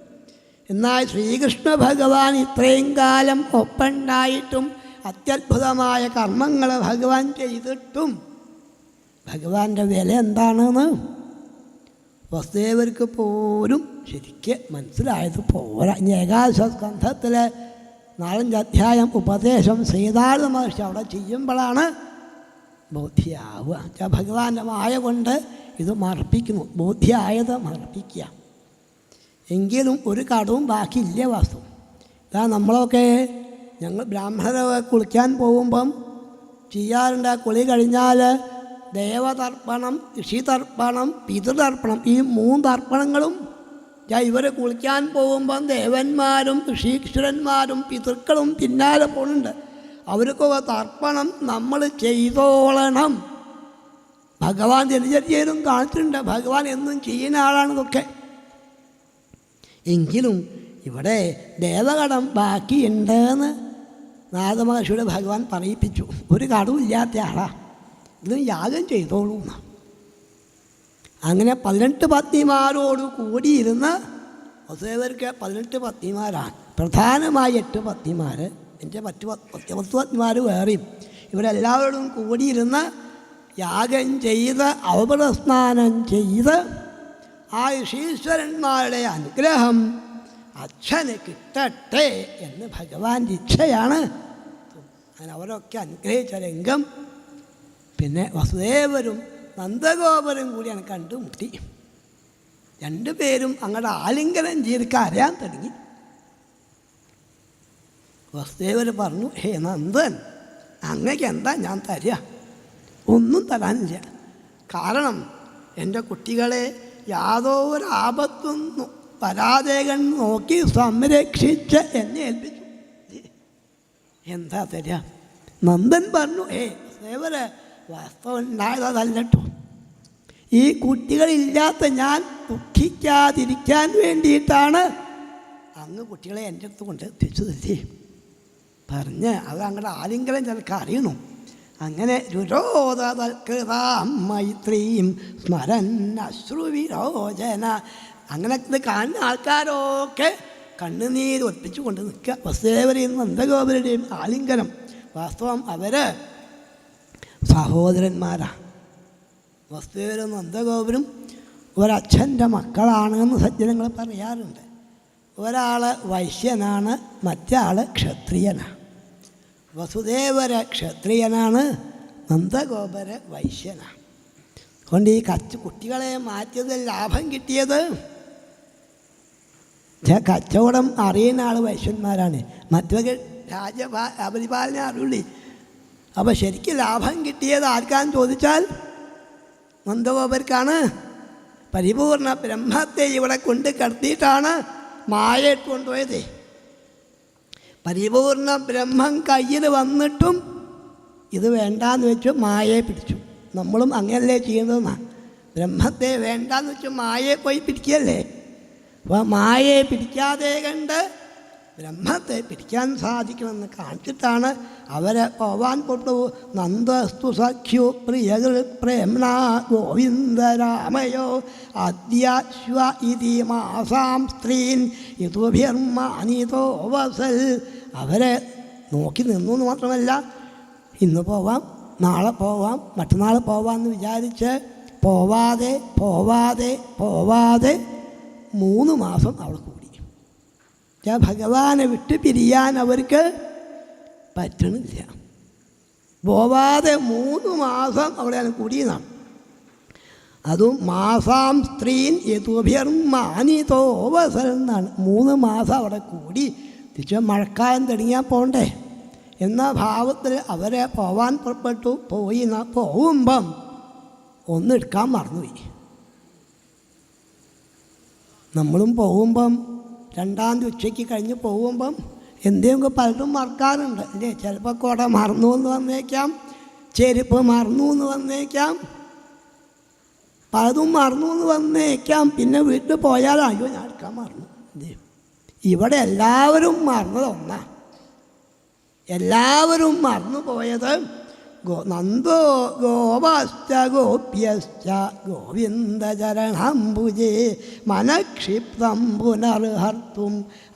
എന്നാൽ ശ്രീകൃഷ്ണ ഭഗവാൻ ഇത്രയും കാലം ഒപ്പുണ്ടായിട്ടും അത്യത്ഭുതമായ കർമ്മങ്ങൾ ഭഗവാൻ ചെയ്തിട്ടും ഭഗവാന്റെ വില എന്താണെന്ന് വസുദേവർക്ക് പോലും ശരിക്ക് മനസ്സിലായത് പോരാ. ഇനി ഏകാദശസ്കന്ധത്തിൽ 4-5 അധ്യായം ഉപദേശം ശ്രീനാരദ മഹർഷി അവിടെ ചെയ്യുമ്പോഴാണ് ബോധ്യമാവുക. ഭഗവാന്റെ മായ കൊണ്ട് ഇത് മർപ്പിക്കുന്നു. ബോധ്യമായത് മർപ്പിക്കുക. എങ്കിലും ഒരു കടവും ബാക്കിയില്ല വാസ്തു. ഇതാ നമ്മളൊക്കെ ഞങ്ങൾ ബ്രാഹ്മണരൊക്കെ കുളിക്കാൻ പോകുമ്പം ചെയ്യാറുണ്ട്. കുളി കഴിഞ്ഞാൽ ദേവതർപ്പണം, ഋഷിതർപ്പണം, പിതൃതർപ്പണം, ഈ 3 തർപ്പണങ്ങളും ഇവർ കുളിക്കാൻ പോകുമ്പം ദേവന്മാരും ഋഷീശ്വരന്മാരും പിതൃക്കളും പിന്നാലെ പോകുന്നുണ്ട്. അവർക്കൊക്കെ തർപ്പണം നമ്മൾ ചെയ്തോളണം ഭഗവാൻ ദിനചര്യയിലും കാണിച്ചിട്ടുണ്ട്. ഭഗവാൻ എന്നും ചെയ്യുന്ന ആളാണിതൊക്കെ. എങ്കിലും ഇവിടെ ദേവകടം ബാക്കിയുണ്ടെന്ന് നാരദ മഹർഷിയുടെ ഭഗവാൻ പറയിപ്പിച്ചു. ഒരു കടവും ഇല്ലാത്ത ആളാണ്, ഇതും യാഗം ചെയ്തോളൂ എന്ന്. അങ്ങനെ 18 പത്നിമാരോട് കൂടിയിരുന്ന് വസുദേവർക്ക് 18 പത്നിമാരാണ്. പ്രധാനമായി 8 പത്നിമാർ, എൻ്റെ മറ്റ് 10 പത്നിമാർ വേറെയും. ഇവരെല്ലാവരോടും കൂടിയിരുന്ന് യാഗം ചെയ്ത് അവബൃതസ്നാനം ചെയ്ത് ആ ഋഷീശ്വരന്മാരുടെ അനുഗ്രഹം അച്ഛന് കിട്ടട്ടെ എന്ന് ഭഗവാന്റെ ഇച്ഛയാണ്. അങ്ങനെ അവരൊക്കെ അനുഗ്രഹിച്ച രംഗം പിന്നെ വസുദേവരും നന്ദഗോപരും കൂടിയാണ് കണ്ടുമുട്ടി. രണ്ടുപേരും അങ്ങോട്ട് ആലിംഗനം ചെയ്ത് കരയാൻ തുടങ്ങി. വസുദേവർ പറഞ്ഞു, ഹേ നന്ദൻ, അങ്ങക്ക് എന്താ ഞാൻ തരിക? ഒന്നും തരാനില്ല. കാരണം എൻ്റെ കുട്ടികളെ യാതൊരു ആപത്തും പരാജയകൻ നോക്കി സംരക്ഷിച്ച് എന്നെ ഏൽപ്പിച്ചു. എന്താ തരിക? നന്ദൻ പറഞ്ഞു, വസുദേവര് വാസ്തവം ഉണ്ടായതല്ലോ, ഈ കുട്ടികളില്ലാത്ത ഞാൻ ദുഃഖിക്കാതിരിക്കാൻ വേണ്ടിയിട്ടാണ് അങ്ങ് കുട്ടികളെ എൻ്റെ അടുത്ത് കൊണ്ട് എത്തിച്ചു തരുത്തി പറഞ്ഞ് അത് അങ്ങോട്ട് ആലിംഗനം ചിലക്ക് അറിയണം. അങ്ങനെ രുരോധതൽകൃതാം മൈത്രീം സ്മരൻ അശ്രുവിരോചന, അങ്ങനെ ഇത് കാണുന്ന ആൾക്കാരൊക്കെ കണ്ണുനീര് ഒപ്പിച്ചു കൊണ്ട് നിൽക്കുക. വസുദേവരെയും നന്ദഗോപരുടെയും ആലിംഗനം. വാസ്തവം അവർ സഹോദരന്മാരാണ്. വസുദേവരും നന്ദഗോപരും ഒരച്ഛൻ്റെ മക്കളാണെന്ന് സജ്ജനങ്ങൾ പറയാറുണ്ട്. ഒരാൾ വൈശ്യനാണ്, മറ്റേ ആൾ ക്ഷത്രിയനാണ്. വസുദേവര ക്ഷത്രിയനാണ്, നന്ദഗോപര വൈശ്യനാണ്. അതുകൊണ്ട് ഈ കുട്ടികളെ മാറ്റിയതിൽ ലാഭം കിട്ടിയത് കച്ചവടം അറിയുന്ന ആൾ വൈശ്യന്മാരാണ്, മറ്റൊക്കെ രാജപരിപാലന അറിയുള്ളി. അപ്പോൾ ശരിക്കും ലാഭം കിട്ടിയത് ആർക്കാന്ന് ചോദിച്ചാൽ നന്ദഗോപർക്കാണ്. പരിപൂർണ ബ്രഹ്മത്തെ ഇവിടെ കൊണ്ട് കിടത്തിയിട്ടാണ് മായയിട്ട് കൊണ്ടുപോയത്. പരിപൂർണ ബ്രഹ്മം കയ്യിൽ വന്നിട്ടും ഇത് വേണ്ടാന്ന് വെച്ച് മായയെ പിടിച്ചു. നമ്മളും അങ്ങനല്ലേ ചെയ്യുന്നതെന്നാണ്. ബ്രഹ്മത്തെ വേണ്ടാന്ന് വെച്ച് മായയെ പോയി പിടിക്കുകയല്ലേ. അപ്പോൾ മായയെ പിടിക്കാതെ കണ്ട് ബ്രഹ്മത്തെ പിടിക്കാൻ സാധിക്കുമെന്ന് കാണിച്ചിട്ടാണ് അവരെ പോവാൻ കൊണ്ടു. നന്ദസ്തു സഖ്യോ പ്രിയകൾ പ്രേംണ ഗോവിന്ദരാമയോ അദ്യാശ്വ ഇതി മാസാം സ്ത്രീൻ യതുഭിർമാനിതോ വസൽ. അവരെ നോക്കി നിന്നു എന്ന് മാത്രമല്ല, ഇന്ന് പോവാം, നാളെ പോവാം, മറ്റന്നാൾ പോവാമെന്ന് വിചാരിച്ച് പോവാതെ 3 മാസം അവിടെ കൂടി. ഭഗവാനെ വിട്ട് പിരിയാൻ അവർക്ക് പറ്റണില്ല. പോവാതെ 3 മാസം അവിടെയാണ് കൂടിയതാണ്. അതും മാസാം സ്ത്രീൻ യതുഭിർമാനിതോ വസൽ എന്നാണ്. 3 മാസം അവിടെ കൂടി. തിരിച്ച് മഴക്കാലം തുടങ്ങിയാൽ പോണ്ടേ എന്ന ഭാവത്തിൽ അവരെ പോവാൻ പുറപ്പെട്ടു. പോകുമ്പം ഒന്നെടുക്കാൻ മറന്നുപോയി. നമ്മളും പോകുമ്പം 2-ാം തീയതി ഉച്ചയ്ക്ക് കഴിഞ്ഞ് പോകുമ്പം എന്തെങ്കിലും പലരും മറക്കാറുണ്ട് അല്ലേ. ചിലപ്പോൾ കുട മറന്നു എന്ന് വന്നേക്കാം, ചെരുപ്പ് മറന്നു എന്ന് വന്നേക്കാം, പലതും മറന്നു എന്ന് വന്നേക്കാം. പിന്നെ വീട്ടിൽ പോയാൽ അയ്യോ ഞാൻ എടുക്കാൻ മറന്നു. ഇവിടെ എല്ലാവരും മറന്നതൊന്നാ. എല്ലാവരും മറന്നു പോയത് നന്ദോ ഗോപാശ്ച ഗോപ്യശ്ച ഗോവിന്ദചരണാംബുജേ മനക്ഷിപ്തം പുനർഹർത്തും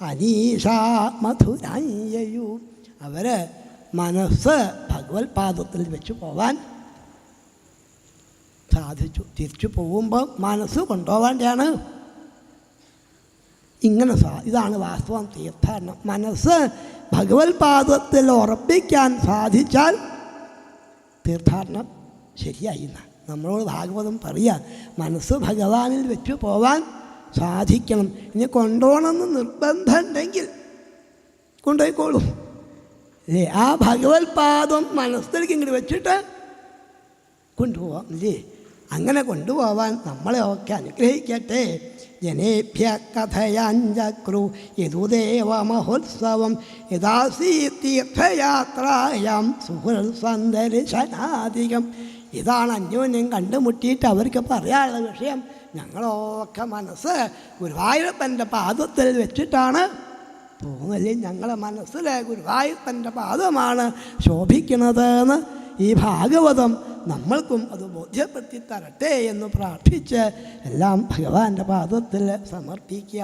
അനീഷാ മധുരായു. അവർ മനസ്സ് ഭഗവത് പാദത്തിൽ വെച്ച് പോവാൻ സാധിച്ചു. തിരിച്ചു പോകുമ്പോൾ മനസ്സ് കൊണ്ടുപോകാണ്ടാണ്. ഇങ്ങനെ ഇതാണ് വാസ്തവം തീർത്ഥാടനം. മനസ്സ് ഭഗവത് പാദത്തിൽ ഉറപ്പിക്കാൻ സാധിച്ചാൽ തീർത്ഥാടനം ശരിയായി. നമ്മളോട് ഭാഗവതം പറയുക, മനസ്സ് ഭഗവാനിൽ വെച്ച് പോവാൻ സാധിക്കണം. ഇനി കൊണ്ടുപോകണമെന്ന് നിർബന്ധം ഉണ്ടെങ്കിൽ കൊണ്ടുപോയിക്കോളും അല്ലേ. ആ ഭഗവത് പാദം മനസ്സിലേക്ക് ഇങ്ങോട്ട് വെച്ചിട്ട് കൊണ്ടുപോവാം അല്ലേ. അങ്ങനെ കൊണ്ടുപോവാൻ നമ്മളെ ഒക്കെ അനുഗ്രഹിക്കട്ടെ. ജനേഭ്യ കഥയാഞ്ചക്രു യദുദേവ മഹോത്സവം യഥാസീ തീർത്ഥയാത്രായാം സുഹൃത്സന്ദർശനാധികം. ഇതാണ് അന്യോന്യം കണ്ടുമുട്ടിയിട്ട് അവർക്ക് പറയാനുള്ള വിഷയം. ഞങ്ങളൊക്കെ മനസ്സ് ഗുരുവായൂരപ്പൻ്റെ പാദത്തിൽ വെച്ചിട്ടാണ് തോന്നല്. ഞങ്ങളെ മനസ്സിൽ ഗുരുവായൂരപ്പൻ്റെ പാദമാണ് ശോഭിക്കുന്നത് എന്ന് ഈ ഭാഗവതം നമ്മൾക്കും അത് ബോധ്യപ്പെടുത്തി തരട്ടെ എന്ന് പ്രാർത്ഥിച്ച് എല്ലാം ഭഗവാന്റെ പാദത്തിൽ സമർപ്പിക്കുക.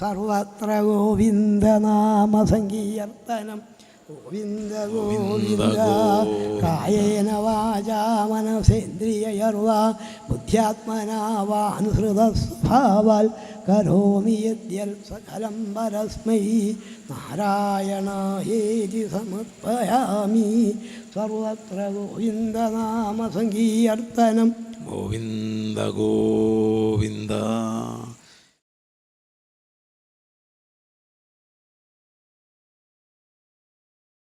സർവത്ര ഗോവിന്ദനാമ സങ്കീർത്തനം. ഗോവിന്ദ ഗോവിന്ദ. കായേന വാചാ മനസേന്ദ്രിയർവാ ബുദ്ധ്യാത്മനാ വാനുസൃത സ്വഭാവാൽ കരോമി യദ്യൽ സകലം പരസ്മൈ നാരായണായേതി സമർപ്പയാമി. സർവത്ര ഗോവിന്ദനാമ സങ്കീർത്തനം. ഗോവിന്ദ ഗോവിന്ദ.